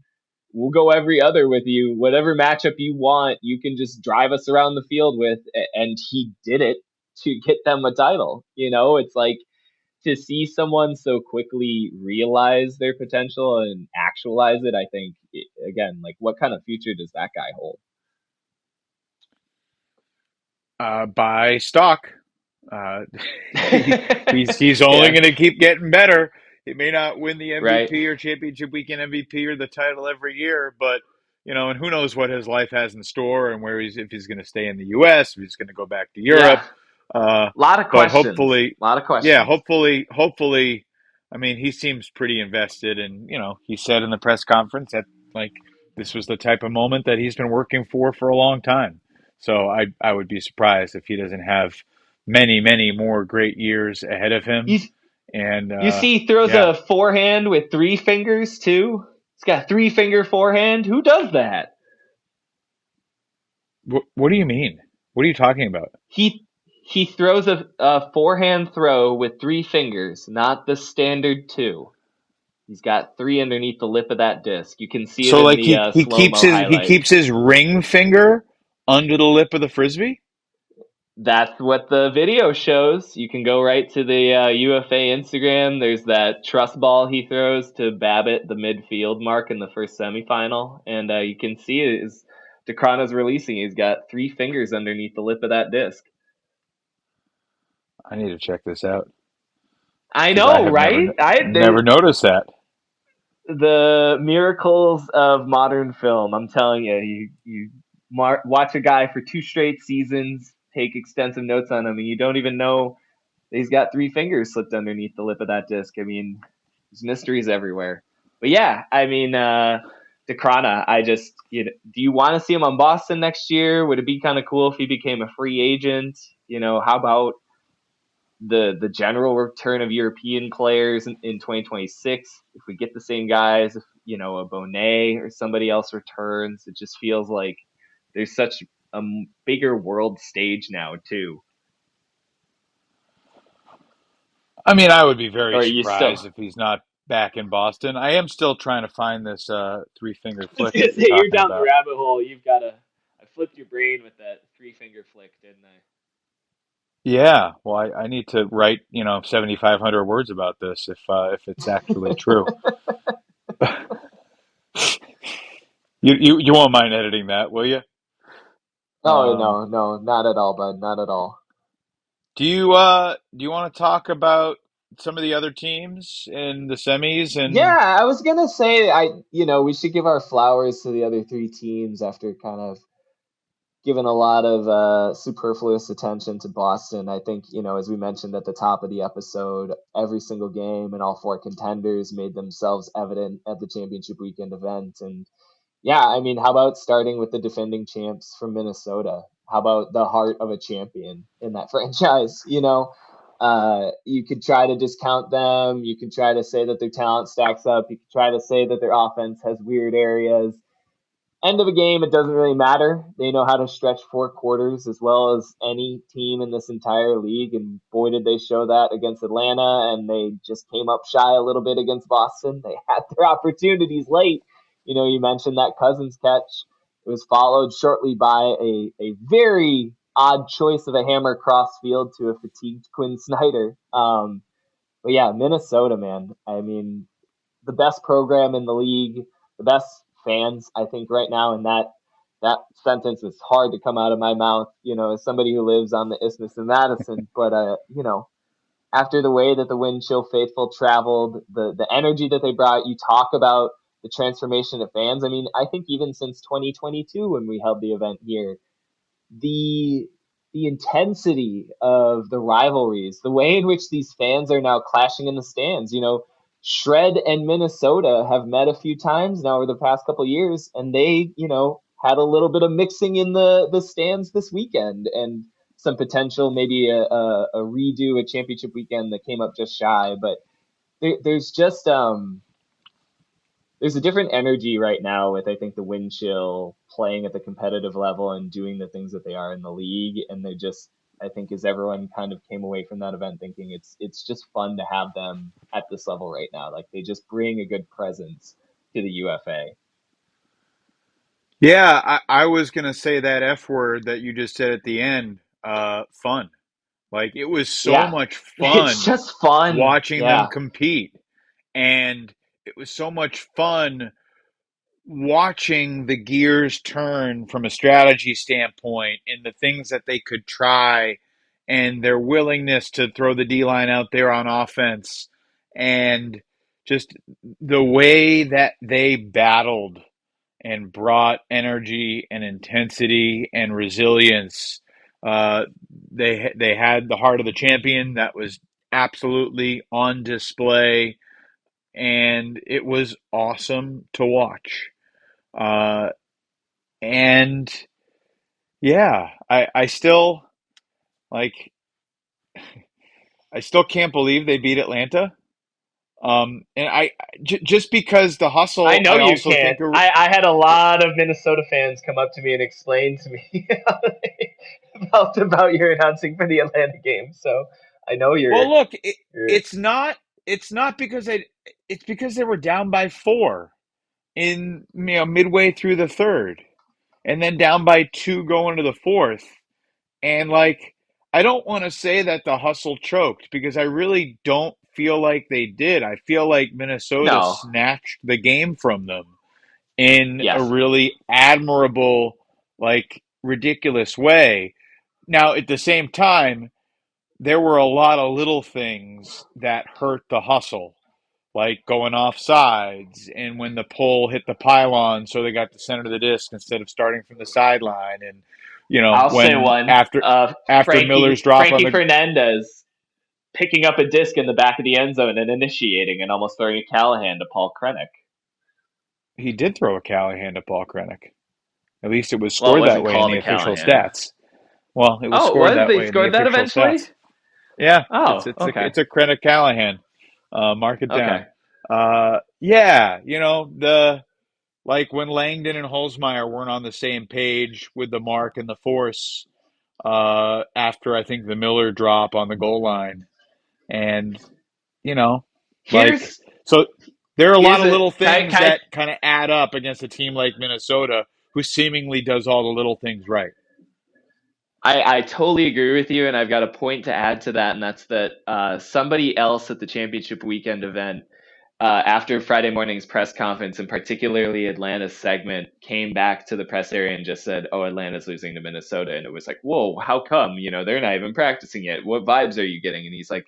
We'll go every other with you. Whatever matchup you want, you can just drive us around the field with." And he did it to get them a title. It's like to see someone so quickly realize their potential and actualize it. I think, again, like what kind of future does that guy hold? Buy stock. Uh, he's only Yeah, going to keep getting better. He may not win the right. MVP or championship weekend MVP or the title every year, but and who knows what his life has in store and where if he's going to stay in the U.S., if he's going to go back to Europe. Yeah, Uh, a lot of but questions. hopefully, A lot of yeah, questions. hopefully. I mean, he seems pretty invested, and he said in the press conference that like this was the type of moment that he's been working for a long time. So I would be surprised if he doesn't have many more great years ahead of him. You And you see, he throws yeah, a forehand with three fingers too. He's got three-finger forehand. Who does that? what do you mean? What are you talking about? He throws a forehand throw with three fingers, not the standard two. He's got three underneath the lip of that disc. You can see it So in like the he slow keeps mo his highlights. ring finger under the lip of the frisbee. That's what the video shows. You can go right to the UFA Instagram. There's that trust ball he throws to Babbitt, the midfield mark in the first semifinal, and you can see it is Decrane's releasing. He's got three fingers underneath the lip of that disc. I need to check this out I because I know, have right? never noticed that. The miracles of modern film. I'm telling you, watch a guy for two straight seasons, take extensive notes on him, and you don't even know he's got three fingers slipped underneath the lip of that disc. I mean, there's mysteries everywhere. But yeah, I mean, Decraene, do you want to see him on Boston next year? Would it be kind of cool if he became a free agent? How about the general return of European players in 2026? If we get the same guys, if a Bonet or somebody else returns, it just feels like there's such a bigger world stage now too. I mean, I would be very Or are you surprised still? if he's not back in Boston. I am still trying to find this three finger I was flick gonna that you're say you're talking down the about. rabbit hole. You've got to. I flipped your brain with that three-finger flick, didn't I? Yeah, well, I need to write 7,500 words about this if it's actually true. You won't mind editing that, will you? Oh Um, no, no, not at all, bud. Not at all. do you want to talk about some of the other teams in the semis and Yeah, I was gonna say we should give our flowers to the other three teams after kind of given a lot of superfluous attention to Boston. I think, as we mentioned at the top of the episode, every single game and all four contenders made themselves evident at the championship weekend event. And yeah, I mean, how about starting with the defending champs from Minnesota? how about the heart of a champion in that franchise? You could try to discount them. You could try to say that their talent stacks up. You could try to say that their offense has weird areas. End of a game, it doesn't really matter. They know how to stretch 4 quarters as well as any team in this entire league, and boy, did they show that against Atlanta, and they just came up shy a little bit against Boston. They had their opportunities late. You mentioned that Cousins catch. It was followed shortly by a very odd choice of a hammer cross field to a fatigued Quinn Snyder. But yeah, Minnesota, man. I mean, the best program in the league, the best fans, I think, right now. And that sentence is hard to come out of my mouth, as somebody who lives on the Isthmus in Madison. But after the way that the Wind Chill faithful traveled, the energy that they brought, you talk about the transformation of fans. I mean, I think even since 2022 when we held the event here, the the intensity of the rivalries, the way in which these fans are now clashing in the stands. Shred and Minnesota have met a few times now over the past couple of years, and they, had a little bit of mixing in the stands this weekend, and some potential maybe a redo, a championship weekend that came up just shy. But there's just there's a different energy right now with, I think, the Wind Chill playing at the competitive level and doing the things that they are in the league. And they're just, I think, as everyone kind of came away from that event thinking it's just fun to have them at this level right now. Like, they just bring a good presence to the UFA. Yeah, I was gonna say that F word that you just said at the end. Fun. Like it was so Yeah, much it's fun just fun. watching them Yeah. compete, and it was so much fun watching the gears turn from a strategy standpoint and the things that they could try and their willingness to throw the D line out there on offense and just the way that they battled and brought energy and intensity and resilience. Uh, they had the heart of the champion that was absolutely on display, and it was awesome to watch. Uh, and yeah, I still like I still can't believe they beat Atlanta. And just because the I hustle, know I you also can't. think I had a lot of Minnesota fans come up to me and explain to me how they felt about your announcing for the Atlanta game. So I know well, look, you're it's not because it's because they were down by four in midway through the third, and then down by two going to the fourth. And like, I don't want to say that the hustle choked because I really don't feel like they did. I feel like Minnesota no. snatched the game from them in a Yes. really admirable, like, ridiculous way. Now, at the same time, there were a lot of little things that hurt the hustle, like going off sides and when the pole hit the pylon, so they got the center of the disc instead of starting from the sideline, and I'll say when one. after Miller's drop on Frankie the Fernandez picking up a disc in the back of the end zone and initiating and almost throwing a Callahan to Paul Krennic. he did throw a Callahan to Paul Krennic. At least it was Well, it scored that wasn't way in called the a official Callahan. stats. Well, it was Oh, it scored was? that They way in the scored that official eventually? stats. Yeah, Oh, okay. it's a Krennic Callahan. Mark it Okay. down. Yeah, the like when Langdon and Holzmeyer weren't on the same page with the mark and the force after I think the Miller drop on the goal line, and you know, like Here's so there are a lot here's of a little can things I that kind of add up against a team like Minnesota, who seemingly does all the little things right. I totally agree with you, and I've got a point to add to that, and that's that somebody else at the championship weekend event, after Friday morning's press conference, and particularly Atlanta's segment, came back to the press area and just said, "Oh, Atlanta's losing to Minnesota," and it was like, "Whoa, how come? They're not even practicing yet. What vibes are you getting?" And he's like,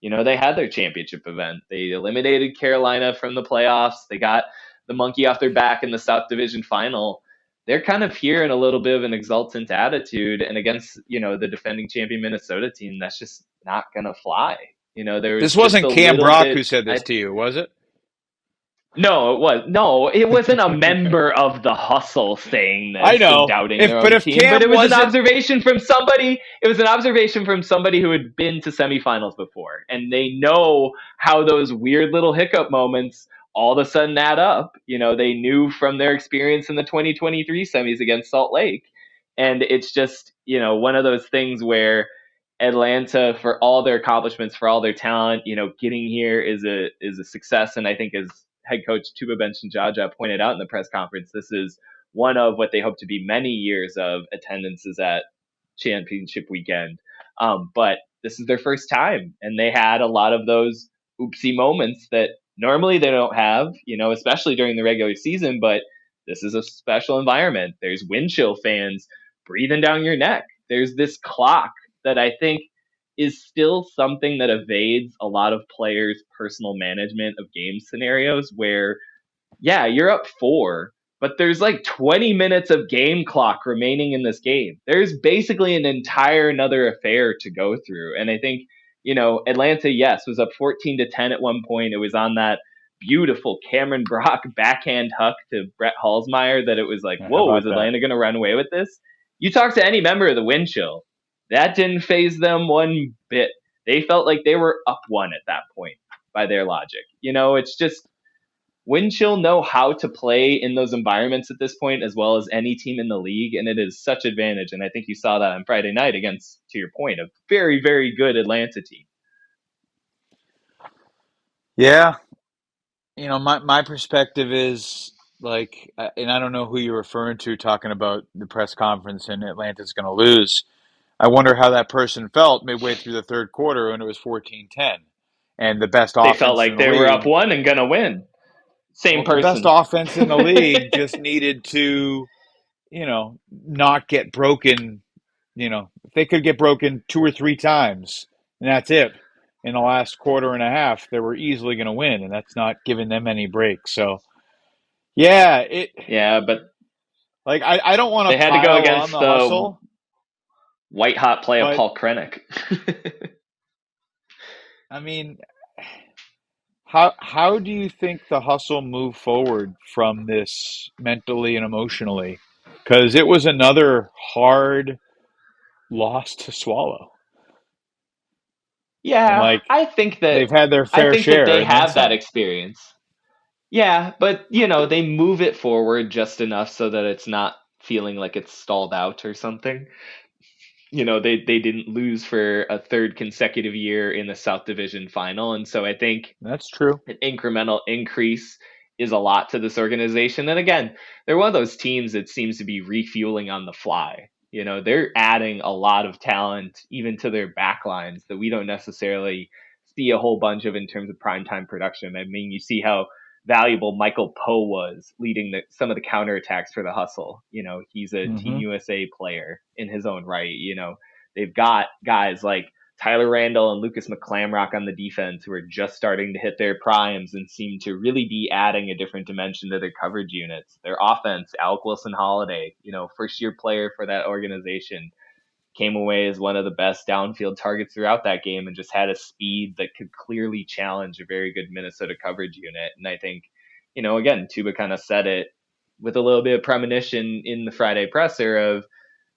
"They had their championship event. They eliminated Carolina from the playoffs. They got the monkey off their back in the South Division final." They're kind of here in a little bit of an exultant attitude, and against the defending champion Minnesota team, that's just not gonna fly. There was This just a wasn't Cam little Brock bit. who said this to you, was it? No, it wasn't a member of the hustle saying I this and know. doubting their But own if team, but Cam it was an wasn't, observation from somebody. It was an observation from somebody who had been to semifinals before, and they know how those weird little hiccup moments all of a sudden add up. They knew from their experience in the 2023 semis against Salt Lake, and it's just one of those things where Atlanta, for all their accomplishments, for all their talent, getting here is a success. And I think, as head coach Tuba Bench-Jaja pointed out in the press conference, this is one of what they hope to be many years of attendances at championship weekend. But this is their first time, and they had a lot of those oopsie moments that normally they don't have, especially during the regular season. But this is a special environment. There's wind chill fans breathing down your neck. There's this clock that I think is still something that evades a lot of players' personal management of game scenarios where, yeah, you're up 4, but there's like 20 minutes of game clock remaining in this game. There's basically an entire another affair to go through. And I think, Atlanta, yes, was up 14-10 at one point. It was on that beautiful Cameron Brock backhand huck to Brett Halsmeyer that it was like, how whoa, is about that? Atlanta going to run away with this? You talk to any member of the wind chill, that didn't phase them one bit. They felt like they were up 1 at that point by their logic. It's just wind chill know how to play in those environments at this point as well as any team in the league, and it is such advantage. And I think you saw that on Friday night against, to your point, a very, very good Atlanta team. Yeah. My perspective is like, and I don't know who you're referring to talking about the press conference and Atlanta's going to lose. I wonder how that person felt midway through the third quarter when it was 14-10 and the best They felt offense in like the they were up league. 1 and gonna win. Same Well, the best person. offense in the league just needed to, not get broken. If they could get broken 2 or 3 times, and that's it, in the last quarter and a half, they were easily going to win, and that's not giving them any breaks. So, yeah, Yeah, but I don't want they to had to go pile on against the the hustle, white hot play of but Paul Krennic. I mean, how do you think the hustle moved forward from this mentally and emotionally? Because it was another hard loss to swallow, and Yeah, like I think that they've had their I fair think that share they and then have that some. experience. Yeah, but they move it forward just enough so that it's not feeling like it's stalled out or something. They didn't lose for a third consecutive year in the South Division final, and so I think That's true. an incremental increase is a lot to this organization. And again, they're one of those teams that seems to be refueling on the fly. They're adding a lot of talent even to their backlines that we don't necessarily see a whole bunch of in terms of primetime production. I mean, you see how valuable Michael Poe was leading some of the counterattacks for the hustle. He's a Team Hmm. USA player in his own right. They've got guys like Tyler Randall and Lucas McClamrock on the defense, who are just starting to hit their primes and seem to really be adding a different dimension to their coverage units. Their offense, Alec Wilson Holiday, first year player for that organization, came away as one of the best downfield targets throughout that game and just had a speed that could clearly challenge a very good Minnesota coverage unit. And I think, again, Tuba kind of said it with a little bit of premonition in the Friday presser of,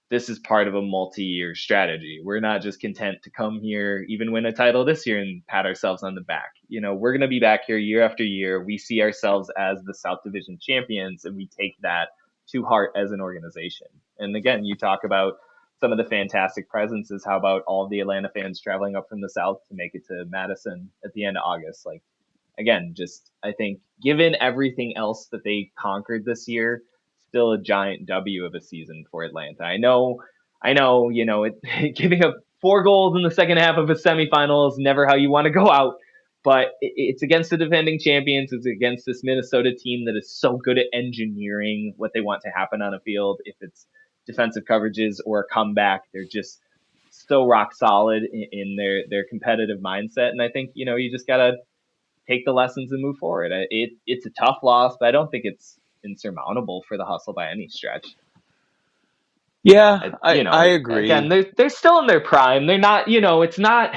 this is part of a multi-year strategy. We're not just content to come here, even win a title this year and pat ourselves on the back. We're going to be back here year after year. We see ourselves as the South Division champions, and we take that to heart as an organization. And again, you talk about some of the fantastic presences. How about all the Atlanta fans traveling up from the South to make it to Madison at the end of August? Like, again, just I think given everything else that they conquered this year, still a giant W of a season for Atlanta. I know, giving up 4 goals in the second half of a semifinal is never how you want to go out, but it's against the defending champions. It's against this Minnesota team that is so good at engineering what they want to happen on a field. If it's defensive coverages or a comeback, they're just so rock solid in their competitive mindset. And I think, you just got to take the lessons and move forward. It's a tough loss, but I don't think it's insurmountable for the hustle by any stretch. Yeah, I Again, agree. they're still in their prime. They're not, it's not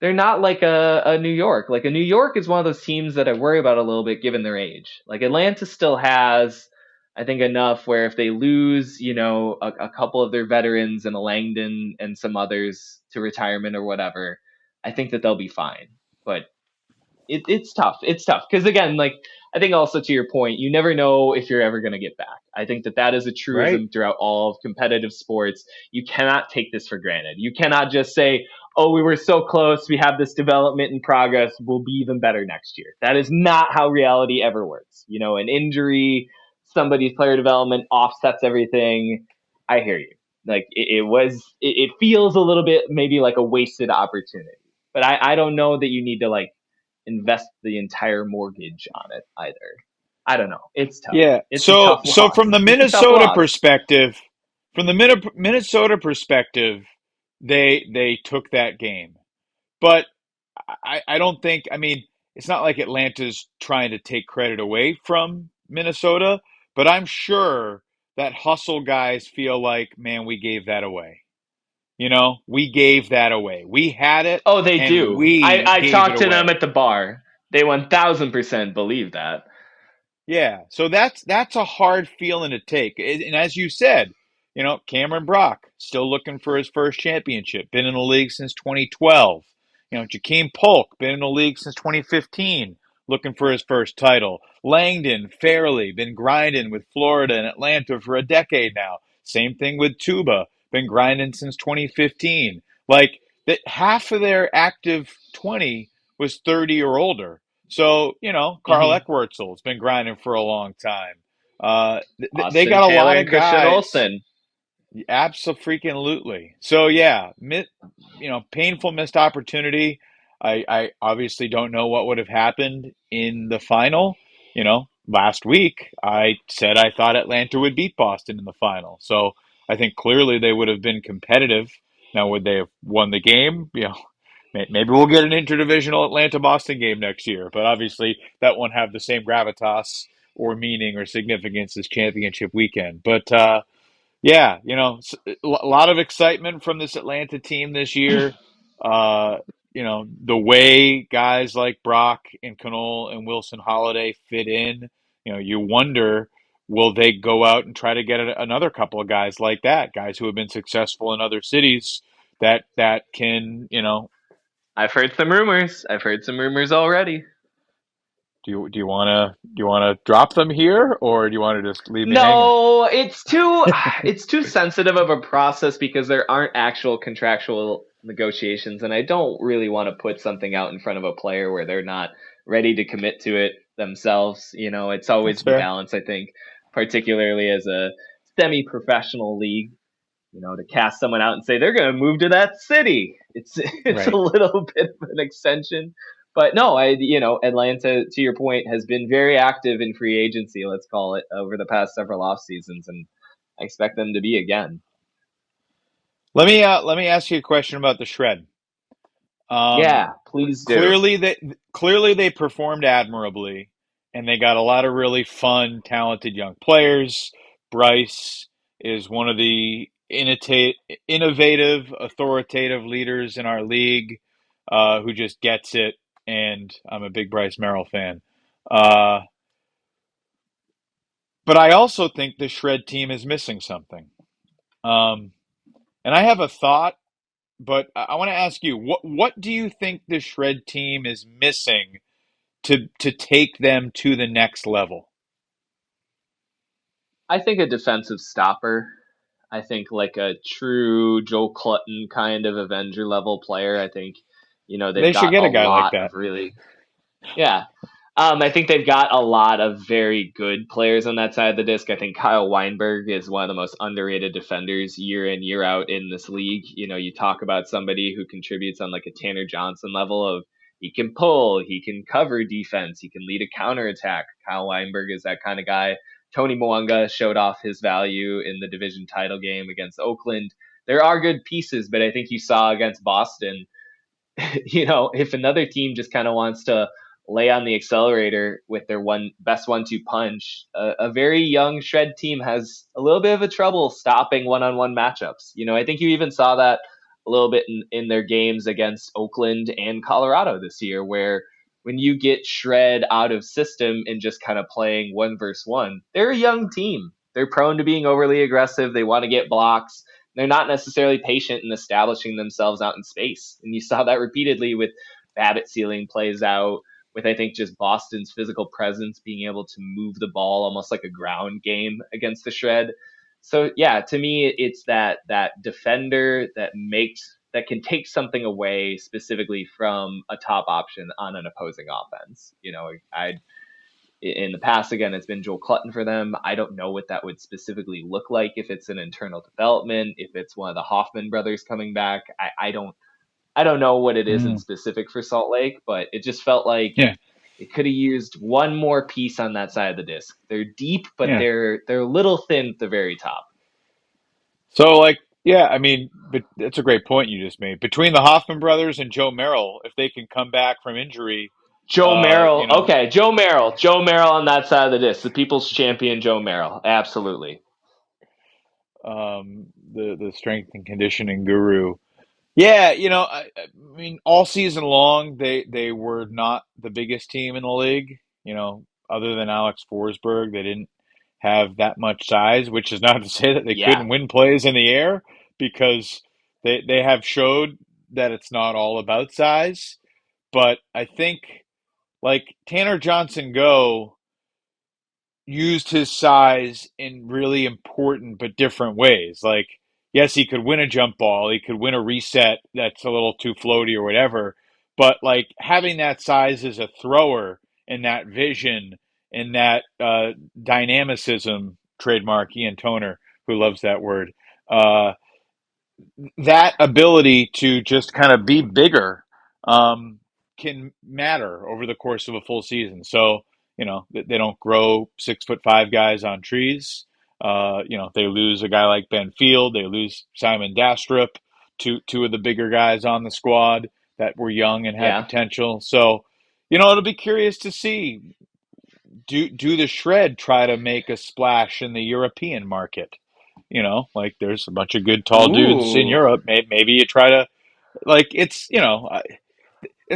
they're not like a New York. Like a New York is one of those teams that I worry about a little bit given their age. Like Atlanta still has, I think, enough where if they lose, a couple of their veterans and a Langdon and some others to retirement or whatever, I think that they'll be fine. But it's tough. It's tough because again, like I think also to your point, you never know if you're ever going to get back. I think that is a Right. truism throughout all of competitive sports. You cannot take this for granted. You cannot just say, "Oh, we were so close. We have this development in progress. We'll be even better next year." That is not how reality ever works. An injury, somebody's player development offsets everything. I hear you. Like it feels a little bit maybe like a wasted opportunity. But I don't know that you need to like invest the entire mortgage on it either. I don't know. It's tough. Yeah. It's a So tough so loss. from the It's a tough Minnesota loss. perspective, from the Minnesota perspective, they took that game. But I don't think, I mean, it's not like Atlanta's trying to take credit away from Minnesota, but I'm sure that hustle guys feel like, man, we gave that away. We gave that away. We had it Oh, they and do. we I gave it talked to them away. at the bar. They 1000% believe that. Yeah, so that's a hard feeling to take. And as you said, Cameron Brock still looking for his first championship. Been in the league since 2012. Jakeem Polk been in the league since 2015, looking for his first title. Langdon Fairley been grinding with Florida and Atlanta for a decade now. Same thing with Tuba, been grinding since 2015. Like that, half of their active 20 was 30 or older. So, Carl Mm-hmm. Eckwurzel's been grinding for a long time. They Austin got a Taylor lot and of Christian guys. Olsen. Absolutely. So yeah, painful missed opportunity. I obviously don't know what would have happened in the final. Last week I said I thought Atlanta would beat Boston in the final. So I think clearly they would have been competitive. Now, would they have won the game? Maybe we'll get an interdivisional Atlanta-Boston game next year, but obviously that won't have the same gravitas or meaning or significance as championship weekend. But yeah, a lot of excitement from this Atlanta team this year. Uh, the way guys like Brock and Knoll and Wilson Holiday fit in, you wonder, will they go out and try to get another couple of guys like that, guys who have been successful in other cities that can, I've heard some rumors. I've heard some rumors already. do you want to drop them here, or do you want to just leave me hanging? No, it's too sensitive of a process because there aren't actual contractual negotiations, and I don't really want to put something out in front of a player where they're not ready to commit to it themselves. It's That's always the fair. balance, I think, particularly as a semi-professional league. To cast someone out and say they're going to move to that city. It's a Right. little bit of an extension, but no, Atlanta, to your point, has been very active in free agency, let's call it, over the past several off seasons, and I expect them to be again. Let me ask you a question about the shred. Um, Yeah, please do. clearly they performed admirably, and they got a lot of really fun, talented young players. Bryce is one of the innovative, authoritative leaders in our league, who just gets it, and I'm a big Bryce Merrill fan. Uh, but I also think the shred team is missing something. Um, and I have a thought, but I want to ask you, what do you think the shred team is missing to take them to the next level? I think a defensive stopper. I think like a true Joe Clutton kind of Avenger level player. I think they've They should got get a a guy like lot of that. really. Yeah. I think they've got a lot of very good players on that side of the disc. I think Kyle Weinberg is one of the most underrated defenders year in, year out in this league. You talk about somebody who contributes on like a Tanner Johnson level of he can pull, he can cover defense, he can lead a counterattack. Kyle Weinberg is that kind of guy. Tony Mwanga showed off his value in the division title game against Oakland. There are good pieces, but I think you saw against Boston if another team just kind of wants to lay on the accelerator with their best 1-2 punch, a very young shred team has a little bit of a trouble stopping one-on-one matchups. I think you even saw that a little bit in their games against Oakland and Colorado this year, where when you get Shred out of system and just kind of playing 1 versus 1, they're a young team. They're prone to being overly aggressive. They want to get blocks. They're not necessarily patient in establishing themselves out in space. And you saw that repeatedly with Babbitt sealing plays out, with I think just Boston's physical presence being able to move the ball almost like a ground game against the Shred. So yeah, to me, it's that defender that can take something away specifically from a top option on an opposing offense. I in the past, again, it's been Joel Clutton for them. I don't know what that would specifically look like, if it's an internal development, if it's one of the Hoffman brothers coming back. I don't know what it is in Mm, specific for Salt Lake, but it just felt like yeah, it could have used one more piece on that side of the disc. They're deep, but yeah. they're a little thin at the very top. So, like, yeah, I mean, but that's a great point you just made. Between the Hoffman brothers and Joe Merrill, if they can come back from injury, Joe Merrill. you know, Okay, Joe Merrill. Joe Merrill on that side of the disc. The people's champion, Joe Merrill. Absolutely. the strength and conditioning guru. Yeah, I mean, all season long, they were not the biggest team in the league. Other than Alex Forsberg, they didn't have that much size, which is not to say that they Yeah. couldn't win plays in the air, because they have showed that it's not all about size. But I think, like, Tanner Johnson Go used his size in really important but different ways. Like, yes, he could win a jump ball, he could win a reset that's a little too floaty or whatever, but like having that size as a thrower and that vision and that dynamicism, trademark Ian Toner, who loves that word, uh, that ability to just kind of be bigger um, can matter over the course of a full season. So, they don't grow 6'5" guys on trees. They lose a guy like Ben Field, they lose Simon Dastrup, two of the bigger guys on the squad that were young and had Yeah. potential. So, it'll be curious to see, do the Shred try to make a splash in the European market? Like, there's a bunch of good tall dudes in Ooh. Europe. Maybe you try to, like, it's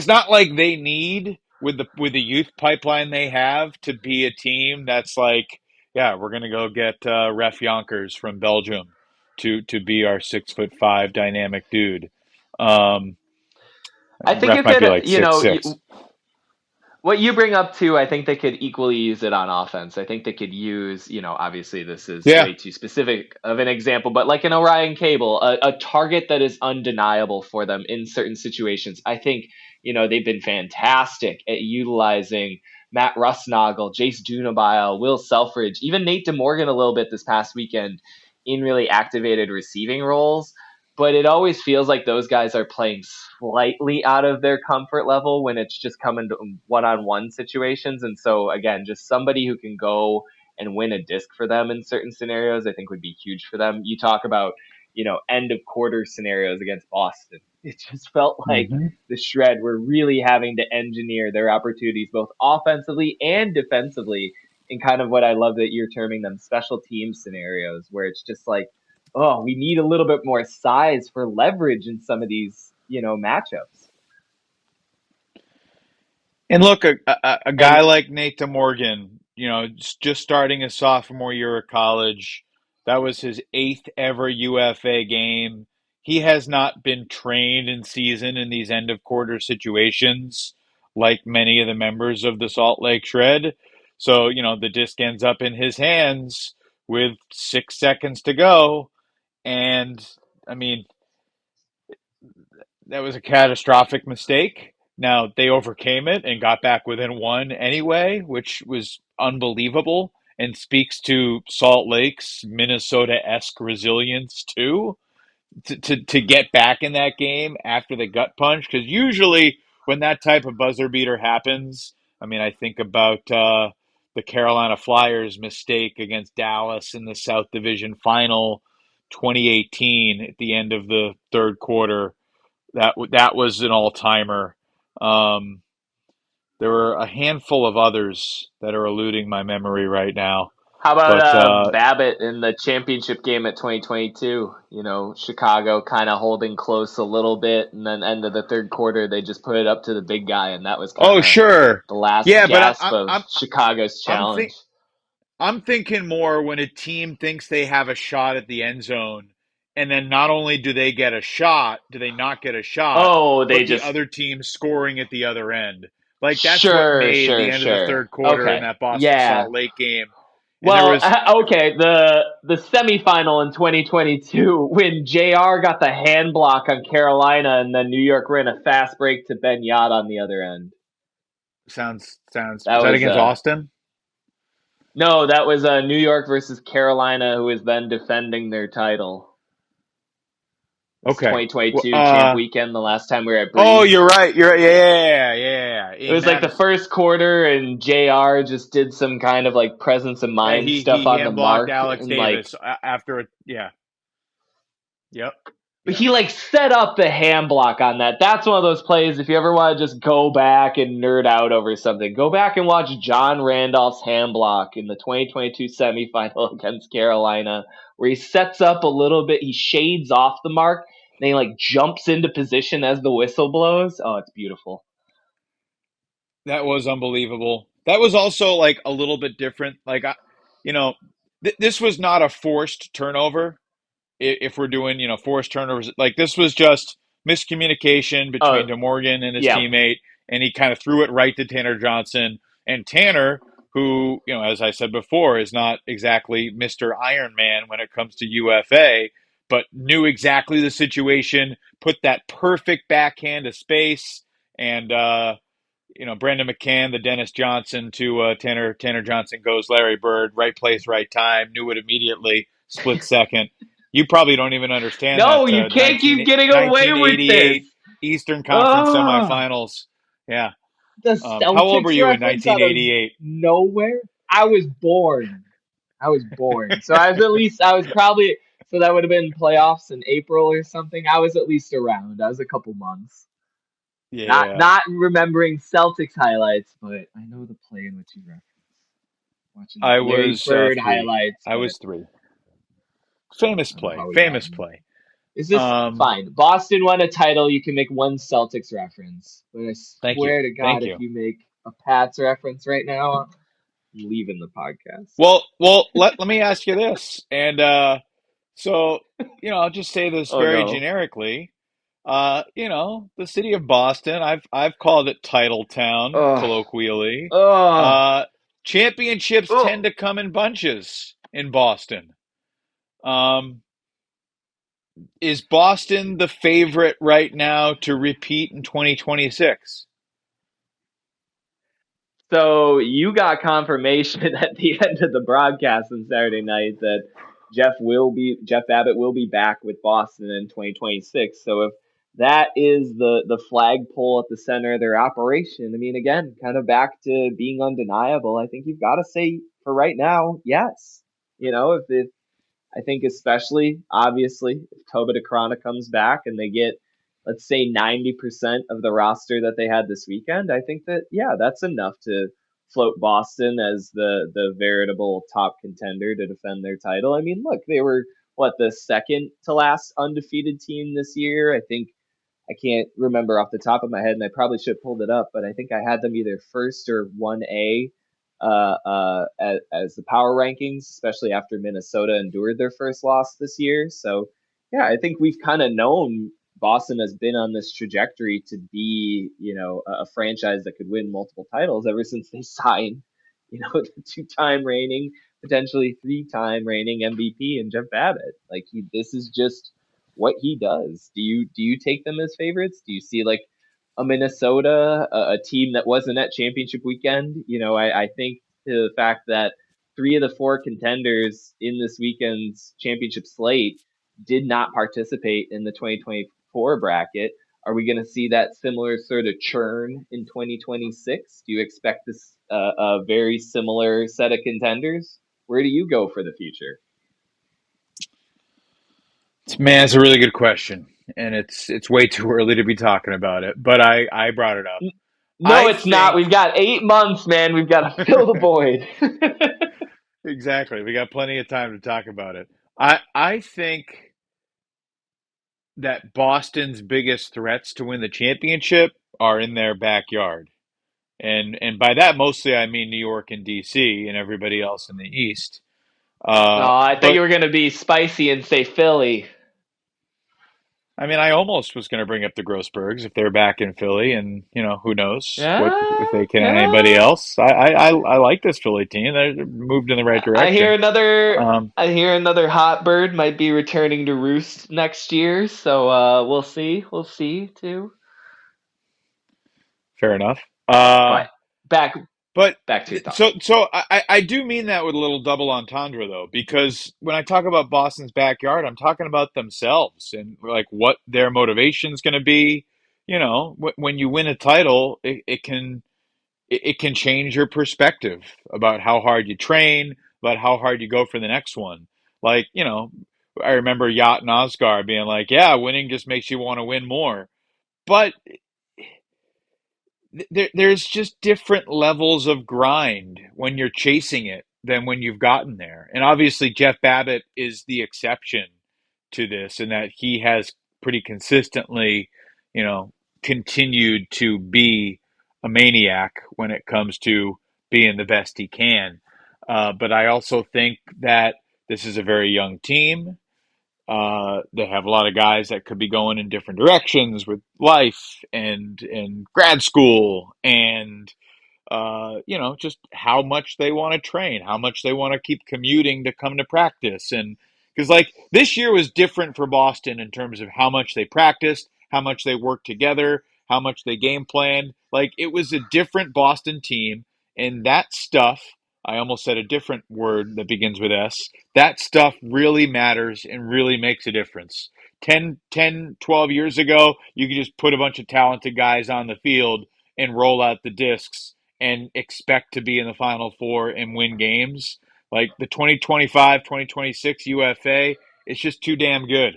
not like they need, with the youth pipeline they have, to be a team that's like, yeah, we're gonna go get Ref Yonkers from Belgium to be our 6'5" dynamic dude. Um, I think you Ref might could, be like 6'6". what you bring up too, I think they could equally use it on offense. I think they could use, obviously this is Yeah. way too specific of an example, but like an Orion Cable, a target that is undeniable for them in certain situations. I think, they've been fantastic at utilizing Matt Rustnagel, Jace Dunabile, Will Selfridge, even Nate DeMorgan a little bit this past weekend in really activated receiving roles. But it always feels like those guys are playing slightly out of their comfort level when it's just coming to one-on-one situations. And so again, just somebody who can go and win a disc for them in certain scenarios, I think would be huge for them. You talk about, end of quarter scenarios against Boston. It just felt like Hmm. the Shred were really having to engineer their opportunities both offensively and defensively in kind of what I love that you're terming them special team scenarios, where it's just like, oh, we need a little bit more size for leverage in some of these, matchups. And look, a guy And like Nate DeMorgan, just starting his sophomore year of college, that was his eighth ever UFA game. He has not been trained in season in these end of quarter situations like many of the members of the Salt Lake Shred. So, the disc ends up in his hands with 6 seconds to go. And I mean, that was a catastrophic mistake. Now, they overcame it and got back within one anyway, which was unbelievable and speaks to Salt Lake's Minnesota-esque resilience too, to get back in that game after the gut punch. Because usually when that type of buzzer beater happens, I mean, I think about the Carolina Flyers mistake against Dallas in the South Division Final 2018 at the end of the third quarter. That was an all timer. Um, there were a handful of others that are eluding my memory right now. How about But Babbitt in the championship game at 2022? Chicago kind of holding close a little bit, and then end of the third quarter, they just put it up to the big guy, and that was kind oh, of sure. the last Yeah, but gasp of Chicago's I'm challenge. think I'm thinking more when a team thinks they have a shot at the end zone, and then not only do they get a shot, do they not get a shot, Oh, they but the just other team scoring at the other end. Like that's what sure, made the sure, end of the sure. third quarter in Okay, that Boston yeah. Salt Lake game. And there Well, was okay, the semifinal in 2022 when JR got the hand block on Carolina and then New York ran a fast break to Ben Yard on the other end. sounds That was that was against Austin? no, that was New York versus Carolina, who was then defending their title. It's Okay. 2022 champ weekend, the last time we were at Oh, Breeze. you're right. You're right. Yeah. It In was like the Madison. first quarter, and JR just did some kind of like presence of Yeah, mind stuff he on the hand blocked mark, Alex and like Davis after it. Yeah. Yep. but Yep. he like set up the hand block on that. That's one of those plays. If you ever want to just go back and nerd out over something, go back and watch John Randolph's hand block in the 2022 semifinal against Carolina, where he sets up a little bit, he shades off the mark, and he like jumps into position as the whistle blows. Oh, it's beautiful. That was unbelievable. That was also like a little bit different. Like, this was not a forced turnover. If we're doing, forced turnovers, like this was just miscommunication between Oh, DeMorgan and his yeah. teammate, and he kind of threw it right to Tanner Johnson. And Tanner, who, as I said before, is not exactly Mr. Iron Man when it comes to UFA, but knew exactly the situation, put that perfect backhand to space, and Brandon McCann, the Dennis Johnson to Tanner Johnson goes Larry Bird, right place, right time, knew it immediately, split second. You probably don't even understand No, that you can't keep getting away with this. 1988 Eastern Conference Oh, semifinals. Yeah. the How old were Celtics you in reference out of 1988? nowhere. I was born. I was born. So I was probably, so that would have been playoffs in April or something. I was at least around. I was a couple months. Yeah. Not remembering Celtics highlights, but I know the play in which you referenced. Watching the I Larry was Bird three. highlights, I but was three. Famous I don't know play. how we got Famous in. play. Is this Um, fine? Boston won a title. You can make one Celtics reference, but I Thank you. swear to God, Thank if you. you make a Pats reference right now, I'm leaving the podcast. Well, let me ask you this. And so, I'll just say this Oh very no. generically. The city of Boston, I've called it Title Town Ugh. colloquially. Ugh. Uh, Championships Ugh. tend to come in bunches in Boston. Um, is Boston the favorite right now to repeat in 2026? So you got confirmation at the end of the broadcast on Saturday night that Jeff Babbitt will be back with Boston in 2026. So if that is the flagpole at the center of their operation, I mean, again, kind of back to being undeniable. I think you've got to say for right now, yes. If I think especially, obviously, if Toba Decraene comes back and they get, let's say, 90% of the roster that they had this weekend, I think that, yeah, that's enough to float Boston as the veritable top contender to defend their title. I mean, look, they were, what, the second to last undefeated team this year? I think I can't remember off the top of my head, and I probably should have pulled it up, but I think I had them either first or 1A as the power rankings, especially after Minnesota endured their first loss this year. So, yeah, I think we've kind of known Boston has been on this trajectory to be, a franchise that could win multiple titles ever since they signed, the two-time reigning, potentially three-time reigning MVP in Jeff Babbitt. Like this is just what he does. Do you take them as favorites? Do you see like a Minnesota, a team that wasn't at championship weekend? I think the fact that three of the four contenders in this weekend's championship slate did not participate in the 2024 bracket. Are we going to see that similar sort of churn in 2026? Do you expect this a very similar set of contenders? Where do you go for the future? Man, it's a really good question, and it's way too early to be talking about it. But I brought it up. No, I it's not. think We've got 8 months, man. We've got to fill the void. Exactly. We got plenty of time to talk about it. I think that Boston's biggest threats to win the championship are in their backyard. And by that mostly I mean New York and DC and everybody else in the East. Oh, I thought But you were gonna be spicy and say Philly. I mean, I almost was going to bring up the Grossbergs if they're back in Philly, and who knows what if Yeah, they can anybody yeah. else. I like this Philly team. They're moved in the right I hear direction. another. Um, I hear another hot bird might be returning to roost next year. So we'll see. We'll see too. Fair enough. But back But back to your thought. so I do mean that with a little double entendre though, because when I talk about Boston's backyard, I'm talking about themselves and like what their motivation is going to be. When you win a title, it can change your perspective about how hard you train, about how hard you go for the next one. Like, I remember Yacht and Oscar being like, "Yeah, winning just makes you want to win more." But there's just different levels of grind when you're chasing it than when you've gotten there. And obviously, Jeff Babbitt is the exception to this, in that he has pretty consistently, you know, continued to be a maniac when it comes to being the best he can. But I also think that this is a very young team. They have a lot of guys that could be going in different directions with life and grad school and just how much they want to train, how much they want to keep commuting to come to practice. And because, like, this year was different for Boston in terms of how much they practiced, how much they worked together, how much they game planned. Like, it was a different Boston team. And that stuff, I almost said a different word that begins with S, that stuff really matters and really makes a difference. 10, 10, 12 years ago, you could just put a bunch of talented guys on the field and roll out the discs and expect to be in the Final Four and win games. Like the 2025, 2026 UFA, it's just too damn good.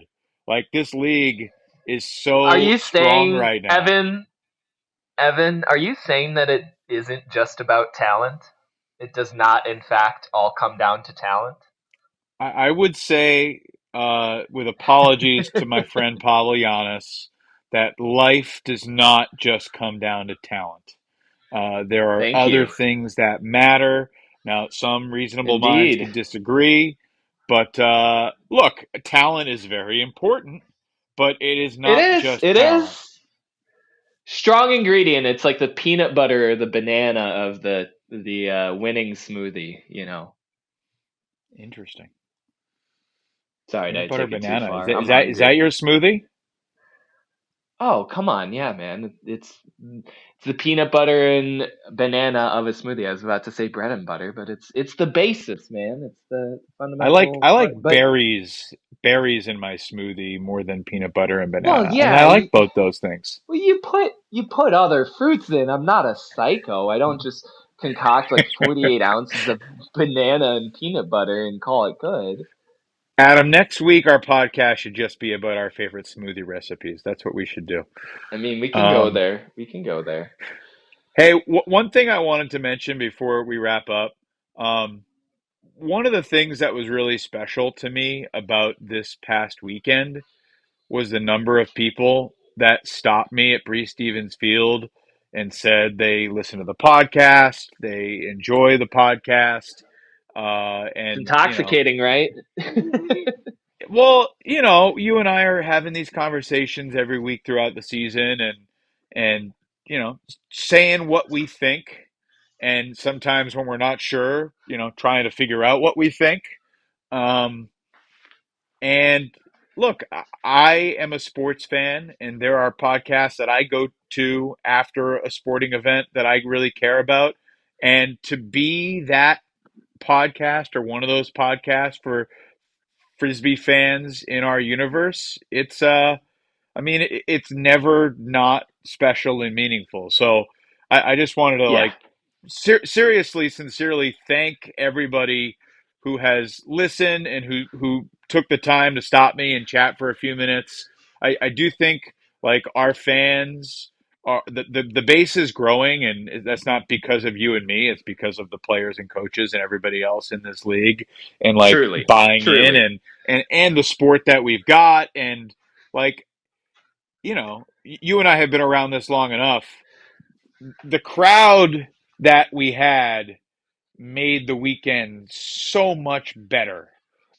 Like this league is Are so you strong saying, right now. Evan? Evan, are you saying that it isn't just about talent? It does not, in fact, all come down to talent. I would say, with apologies to my friend Pablo Giannis, that life does not just come down to talent. There are Thank other you. things that matter. Now, some reasonable minds Indeed. could disagree, but look, talent is very important, but it is It not is. just It talent. is. Strong ingredient. It's like the peanut butter or the banana of the winning smoothie. Interesting. Sorry, did Peanut I butter take it too banana. far? I'm Is that hungry. your smoothie? Oh, come on, yeah, man. It's the peanut butter and banana of a smoothie. I was about to say bread and butter, but it's the basis, man. It's the I fundamental like part. But berries in my smoothie more than peanut butter and well, banana, and yeah, I like both those things. you put other fruits in. I'm not a psycho. I don't just concoct like 48 ounces of banana and peanut butter and call it good. Adam, next week our podcast should just be about our favorite smoothie recipes. That's what we should do. I mean, we can go Um, there. We can go there. hey, one thing I wanted to mention before we wrap up. Um, One of the things that was really special to me about this past weekend was the number of people that stopped me at Breese Stevens Field and said they listen to the podcast, they enjoy the podcast, It's and intoxicating, right? well, you and I are having these conversations every week throughout the season, and saying what we think, and sometimes when we're not sure, trying to figure out what we think. Um, and look, I am a sports fan, and there are podcasts that I go to after a sporting event that I really care about. And to be that podcast or one of those podcasts for Frisbee fans in our universe, I mean, it's never not special and meaningful. So I just wanted to Yeah. like seriously, sincerely thank everybody who has listened and who took the time to stop me and chat for a few minutes. I do think like our fans the base is growing, and that's not because of you and me. It's because of the players and coaches and everybody else in this league, and like Truly, buying in, truly. and the sport that we've got, and like you and I have been around this long enough. The crowd that we had made the weekend so much better.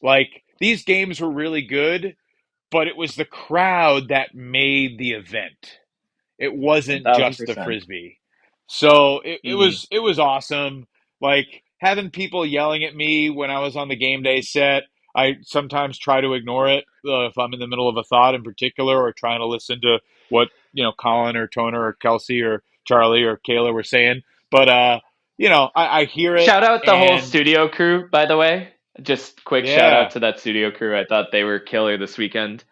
Like these games were really good, but it was the crowd that made the event. It wasn't just the 1,000%. frisbee. So Mm-hmm. it was awesome. Like having people yelling at me when I was on the game day set. I sometimes try to ignore it if I'm in the middle of a thought in particular, or trying to listen to what Colin or Toner or Kelsey or Charlie or Kayla were saying. But I hear it, Shout out the whole and studio crew, by the way. Just quick shout out yeah, to that studio crew. I thought they were killer this weekend.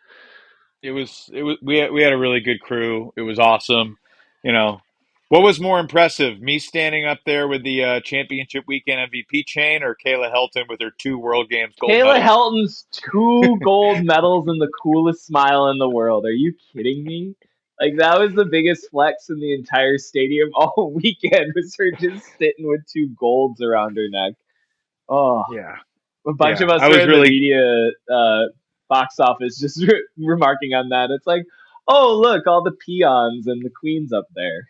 it was we had a really good crew. It was awesome. You know, what was more impressive, me standing up there with the championship weekend MVP chain, or Kayla Helton with her 2 World Games gold Kayla medals? Helton's 2 gold medals and the coolest smile in the world. Are you kidding me? Like that was the biggest flex in the entire stadium all weekend was her just sitting with 2 golds around her neck. Oh, Yeah, a bunch of yeah. us I were was in the really media box office just remarking on that. It's like, oh look, all the peons and the queens up there.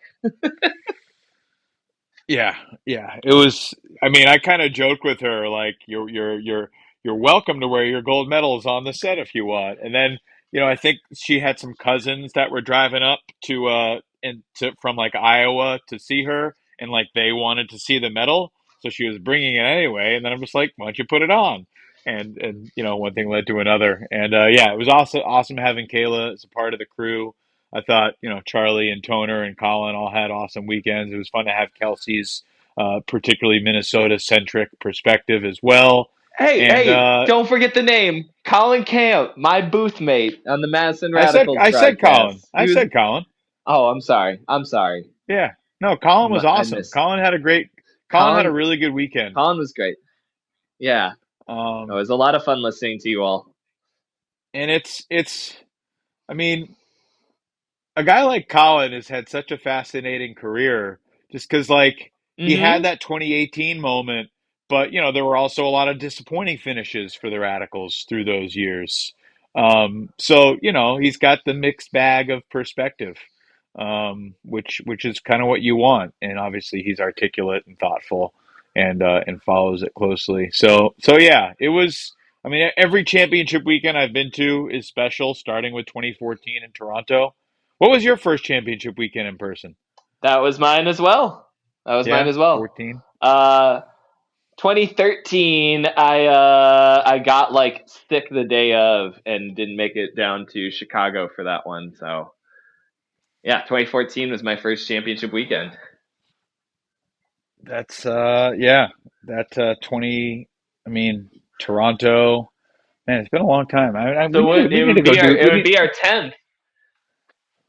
Yeah, yeah. It was. I mean, I kind of joke with her like, you're welcome to wear your gold medals on the set if you want. And then I think she had some cousins that were driving up from like Iowa to see her, and like they wanted to see the medal, so she was bringing it anyway. And then I'm just like, why don't you put it on? And one thing led to another. And yeah, it was awesome having Kayla as a part of the crew. I thought, Charlie and Toner and Colin all had awesome weekends. It was fun to have Kelsey's particularly Minnesota centric perspective as well. And Hey, don't forget the name. Colin Camp, my booth mate on the Madison Radicals I said Colin. broadcast. I said Colin. Oh, I'm sorry. I'm sorry. Yeah. No, Colin was I awesome. missed Colin had a Colin. really good weekend. Colin was great. Yeah, it Um, was a lot of fun listening to you all. and I mean, a guy like Colin has had such a fascinating career just because, like, he had Mm-hmm. that 2018 moment, but, there were also a lot of disappointing finishes for the Radicals through those years. So, he's got the mixed bag of perspective, which is kind of what you want. And obviously, he's articulate and thoughtful, and follows it closely. So yeah, it was. I mean, every championship weekend I've been to is special, starting with 2014 in Toronto. What was your first championship weekend in person? That was mine as well. That was mine Yeah, as well. 14. 2013, I got like sick the day of and didn't make it down to Chicago for that one. So yeah, 2014 was my first championship weekend. That's yeah, that 20. I mean, Toronto. Man, it's been a long time. So We need to go do. it would be our 10th.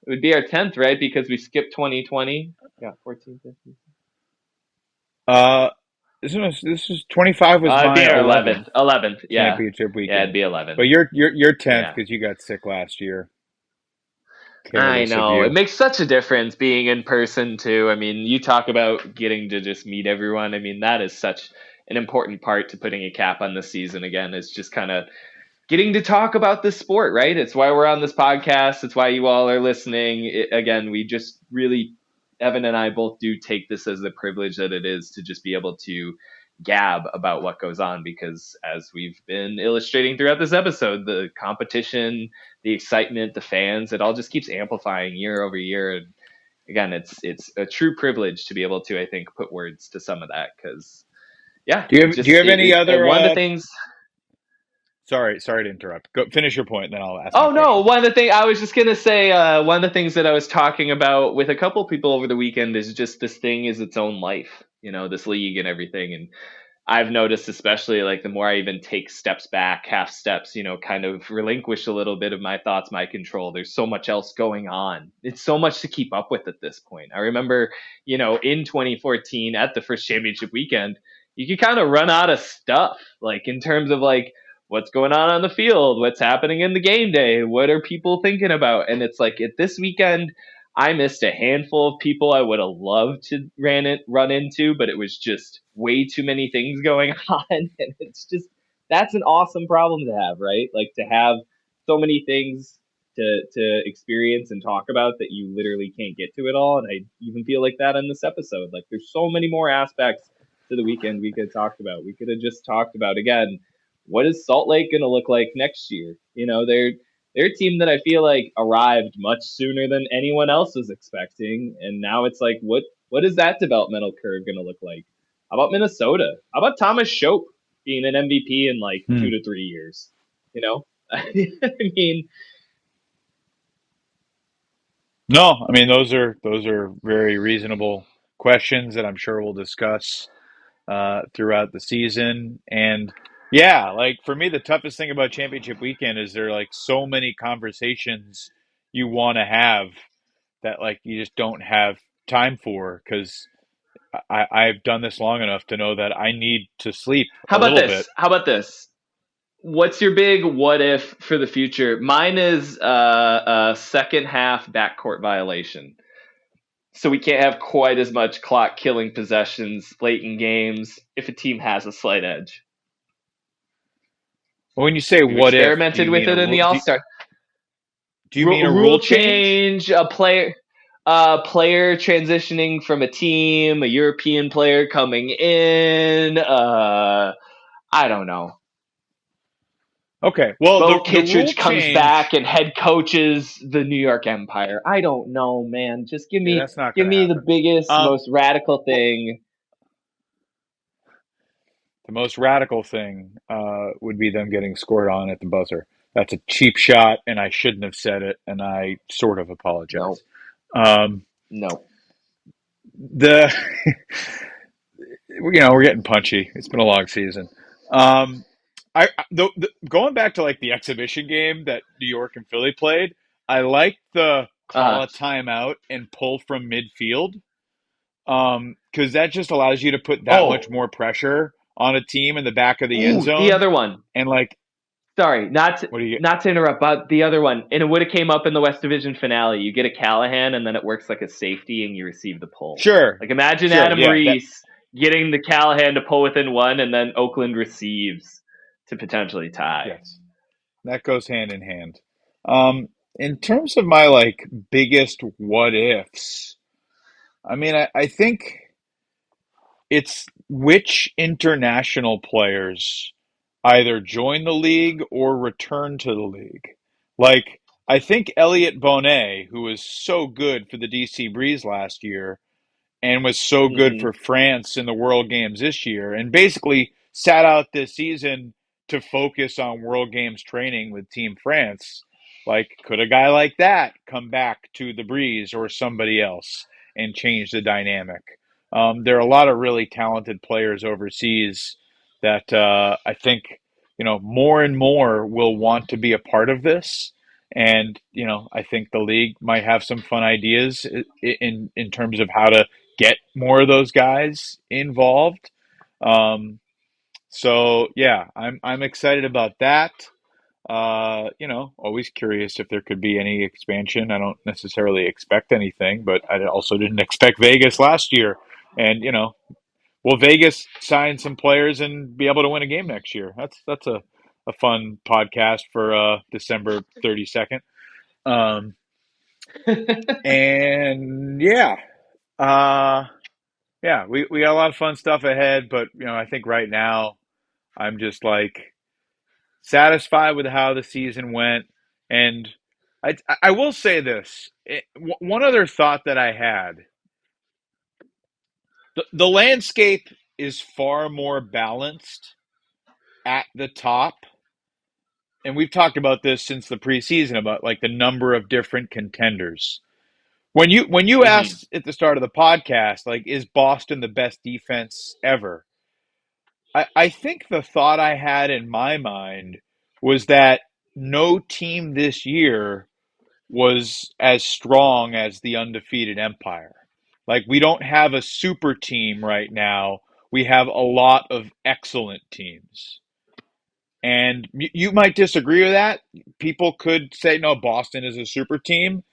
It would be our 10th, right? Because we skipped 2020. Yeah, 14, 15. Uh, this is 25 was It'd be my our 11th 11th. 11th, yeah. championship Yeah, it'd weekend, be but 11th. you're 10th Yeah. because you got sick last year. I Careless of know. It you. makes such a difference being in person too. I mean, you talk about getting to just meet everyone. I mean, that is such an important part to putting a cap on the season again, is just kind of getting to talk about this sport, right? It's why we're on this podcast. It's why you all are listening. Again, we just really, Evan and I both do take this as the privilege that it is to just be able to gab about what goes on, because as we've been illustrating throughout this episode, the competition, the excitement, the fans, it all just keeps amplifying year over year. And again, it's a true privilege to be able to, I think, put words to some of that, because yeah, Do you have any other? one of the things. Sorry to interrupt. Go finish your point, then I'll ask my Oh no! question. One of the thing I was just gonna say, one of the things that I was talking about with a couple people over the weekend is just this thing is its own life, this league and everything. And I've noticed, especially like the more I even take steps back, half steps, kind of relinquish a little bit of my thoughts, my control. There's so much else going on. It's so much to keep up with at this point. I remember, in 2014 at the first championship weekend, you could kind of run out of stuff, like in terms of like what's going on the field, what's happening in the game day, what are people thinking about. And it's like at this weekend, I missed a handful of people I would have loved to run into, but it was just way too many things going on. And it's just, that's an awesome problem to have, right? Like to have so many things to experience and talk about that you literally can't get to it all. And I even feel like that in this episode. Like there's so many more aspects to the weekend we could have talked about. We could have just talked about, again, what is Salt Lake going to look like next year? They're a team that I feel like arrived much sooner than anyone else was expecting, and now it's like, what is that developmental curve going to look like? How about Minnesota? How about Thomas Schopp being an MVP in like 2 to 3 years? I mean, No, I mean those are very reasonable questions that I'm sure we'll discuss throughout the season. And yeah, like for me, the toughest thing about championship weekend is there are like so many conversations you want to have that like you just don't have time for because I've done this long enough to know that I need to sleep how a about little bit. this? How about this? What's your big what if for the future? Mine is a second half backcourt violation. So we can't have quite as much clock killing possessions late in games if a team has a slight edge. But when you say We've what if, do experimented you with mean a it in rule? the All Star. Do you mean a Rule rule change? change, player transitioning from a team, a European player coming in. I don't know. Okay, well Bo the rule Kittredge comes back change, and head coaches the New York Empire. I don't know, man. Just give yeah, me that's not give going to me the happen. biggest, Um, most radical well, thing. the most radical thing would be them getting scored on at the buzzer. That's a cheap shot, and I shouldn't have said it, and I sort of No, apologize. Um, no. the we're getting punchy. It's been a long season. Um, going back to like the exhibition game that New York and Philly played, I like the call Uh a timeout and pull from midfield because that just allows you to put that much oh, more pressure on a team in the back of the end ooh, the zone. other one. And like, Sorry, what do you get? not to interrupt, but the other one, and it would have came up in the West Division finale. You get a Callahan, and then it works like a safety, and you receive the pull. Sure, Like imagine sure, Adam yeah, that Reese getting the Callahan to pull within one, and then Oakland receives to potentially tie. yes, that goes hand in hand. Um, in terms of my like biggest what ifs, I mean, I think it's which international players either join the league or return to the league. Like, I think Elliot Bonet, who was so good for the DC Breeze last year and was so good Mm-hmm. for France in the World Games this year, and basically sat out this season to focus on World Games training with Team France. Like, could a guy like that come back to the Breeze or somebody else and change the dynamic? There are a lot of really talented players overseas that I think more and more will want to be a part of this. And I think the league might have some fun ideas in terms of how to get more of those guys involved. So yeah, I'm excited about that. Always curious if there could be any expansion. I don't necessarily expect anything, but I also didn't expect Vegas last year. And will Vegas sign some players and be able to win a game next year? That's a fun podcast for December 32nd. Um, and uh, yeah, we got a lot of fun stuff ahead, but I think right now I'm just like satisfied with how the season went, and I will say this: one other thought that I had: the landscape is far more balanced at the top, and we've talked about this since the preseason about like the number of different contenders. When you Mm-hmm. asked at the start of the podcast, like, is Boston the best defense ever? I think the thought I had in my mind was that no team this year was as strong as the undefeated Empire. Like, we don't have a super team right now. We have a lot of excellent teams. And you might disagree with that. People could say, no, Boston is a super team.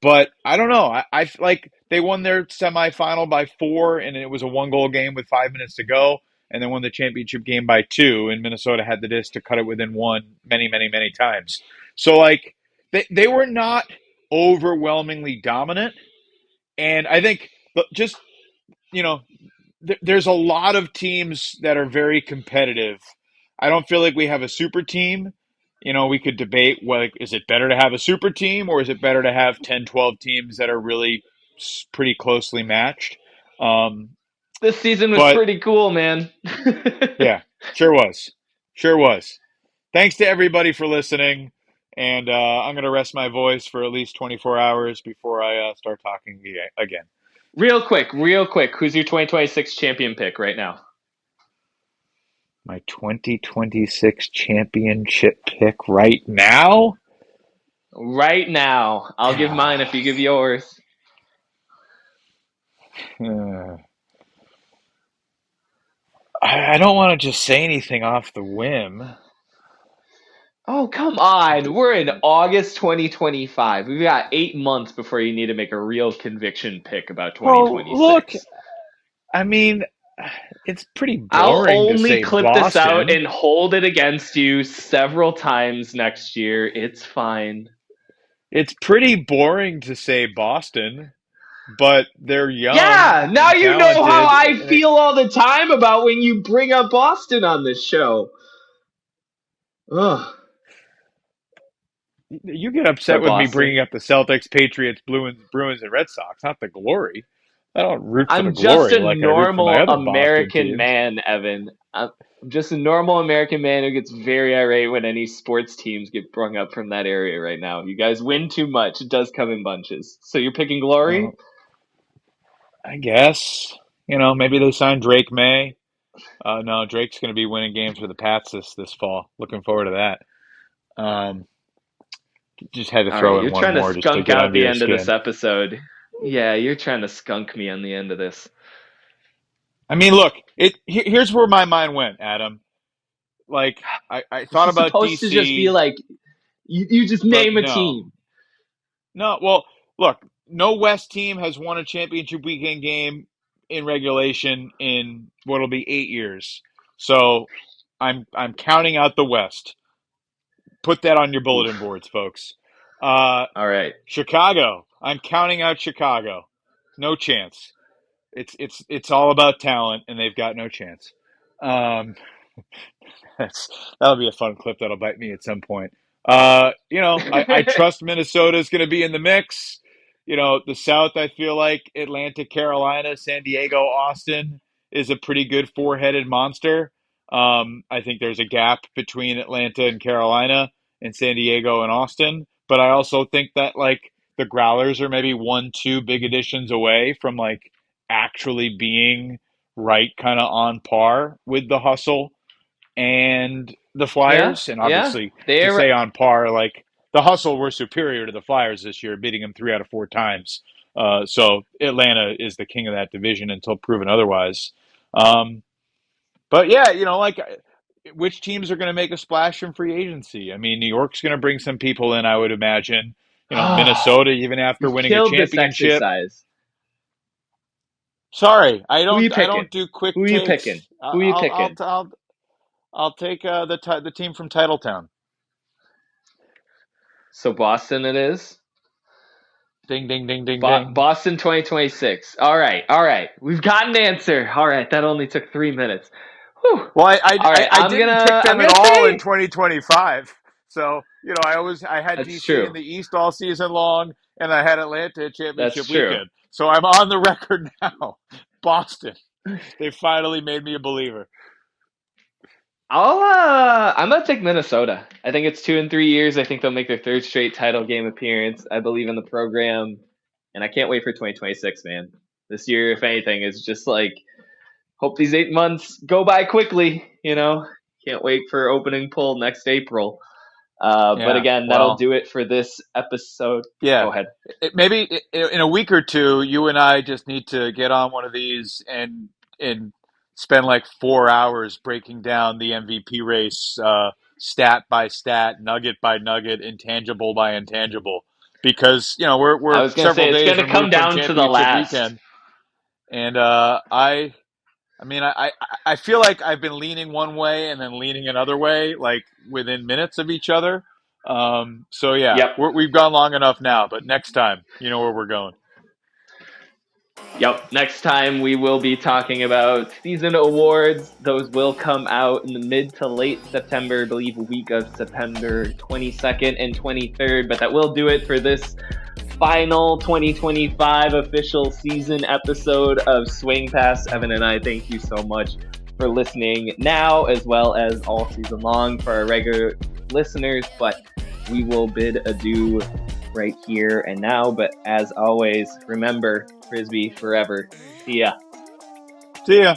But I don't know. I feel like they won their semifinal by 4, and it was a 1 goal game with 5 minutes to go, and then won the championship game by 2. And Minnesota had the disc to cut it within 1 many, many, many times. So like they were not overwhelmingly dominant, and I think just you know there's a lot of teams that are very competitive. I don't feel like we have a super team. We could debate, like, is it better to have a super team or is it better to have 10, 12 teams that are really pretty closely matched? Um, This season was but pretty cool, man. yeah, sure was. Sure was. Thanks to everybody for listening. And I'm going to rest my voice for at least 24 hours before I start talking again. Real quick. Who's your 2026 champion pick right now? My 2026 championship pick right now? Right now. I'll give mine if you give yours. I don't want to just say anything off the whim. Oh, come on. We're in August 2025. We've got 8 months before you need to make a real conviction pick about Well, look, 2026. I mean, it's pretty I'll boring to only say clip this out Boston. and hold it against you several times next year. It's fine. It's pretty boring to say Boston, but they're young Yeah, now and you know how talented. I feel all the time about when you bring up Boston on this show. Ugh. You get upset So with me Boston. bringing up the Celtics, Patriots, Bruins, and Red Sox, not the glory. I don't root for the I'm just glory a like I root for my normal other Boston American teams. man, Evan. I'm just a normal American man who gets very irate when any sports teams get brung up from that area right now. You guys win too much. It does come in bunches. So you're picking glory? Well, I guess. Maybe they signed Drake May. No, Drake's going to be winning games for the Pats this fall. Looking forward to that. Just had to All right, throw in you're one trying to more just to skunk get out under the your end of this skin. episode. Yeah, you're trying to skunk me on the end of this. I mean, look, here's where my mind went, Adam. Like, I This thought is about supposed to just be DC, like you just but name a no. team. No, well, look, no West team has won a championship weekend game in regulation in what'll be 8 years. So I'm counting out the West. Put that on your bulletin Oof. boards, folks. Uh, All right. Chicago. I'm counting out Chicago. No chance. It's all about talent, and they've got no chance. Um, that'll be a fun clip that'll bite me at some point. I trust Minnesota is going to be in the mix. The South, I feel like Atlanta, Carolina, San Diego, Austin is a pretty good four-headed monster. I think there's a gap between Atlanta and Carolina and San Diego and Austin, but I also think that like the Growlers are maybe 1, 2 big additions away from like actually being right kind of on par with the Hustle and the Yeah, Flyers. And yeah. obviously, to They're say on par, like the Hustle were superior to the Flyers this year, beating them 3 out of 4 times. So Atlanta is the king of that division until proven otherwise. Um, but yeah, like which teams are going to make a splash from free agency? I mean, New York's going to bring some people in, I would imagine. Minnesota, even after you've winning a killed this championship. exercise. Sorry, I Who you don't. I picking? don't do Who quick you picking? takes. Who you picking? I'll take the team from Titletown. So Boston it is. Ding ding ding ding ding. Boston 2026. All right, all right. We've got an answer. All right, that only took 3 minutes. Whew. Well, All right, I didn't pick I'm them at gonna all in say 2025. So I had that's DC in true. the East all season long, and I had Atlanta at championship That's true. weekend. So I'm on the record now. Boston, they finally made me a believer. I'm gonna take Minnesota. I think it's 2 in 3 years. I think they'll make their third straight title game appearance. I believe in the program, and I can't wait for 2026, man. This year, if anything, is just like hope these 8 months go by quickly. Can't wait for opening pull next April. But Yeah. again, that'll Well, do it for this episode. yeah. Go ahead. Maybe in a week or two, you and I just need to get on one of these and spend like 4 hours breaking down the MVP race, stat by stat, nugget by nugget, intangible by intangible. because I we're was gonna say several it's days gonna come removed from down to the championship last. weekend, and I feel like I've been leaning one way and then leaning another way, like within minutes of each other. So yeah, Yep. we've gone long enough now, but next time, you know where we're going. Yep. Next time we will be talking about season awards. Those will come out in the mid to late September, I believe a week of September 22nd and 23rd. But that will do it for this final 2025 official season episode of Swing Pass. Evan and I thank you so much for listening now, as well as all season long for our regular listeners. But we will bid adieu right here and now. But as always, remember, Frisbee forever. See ya. See ya.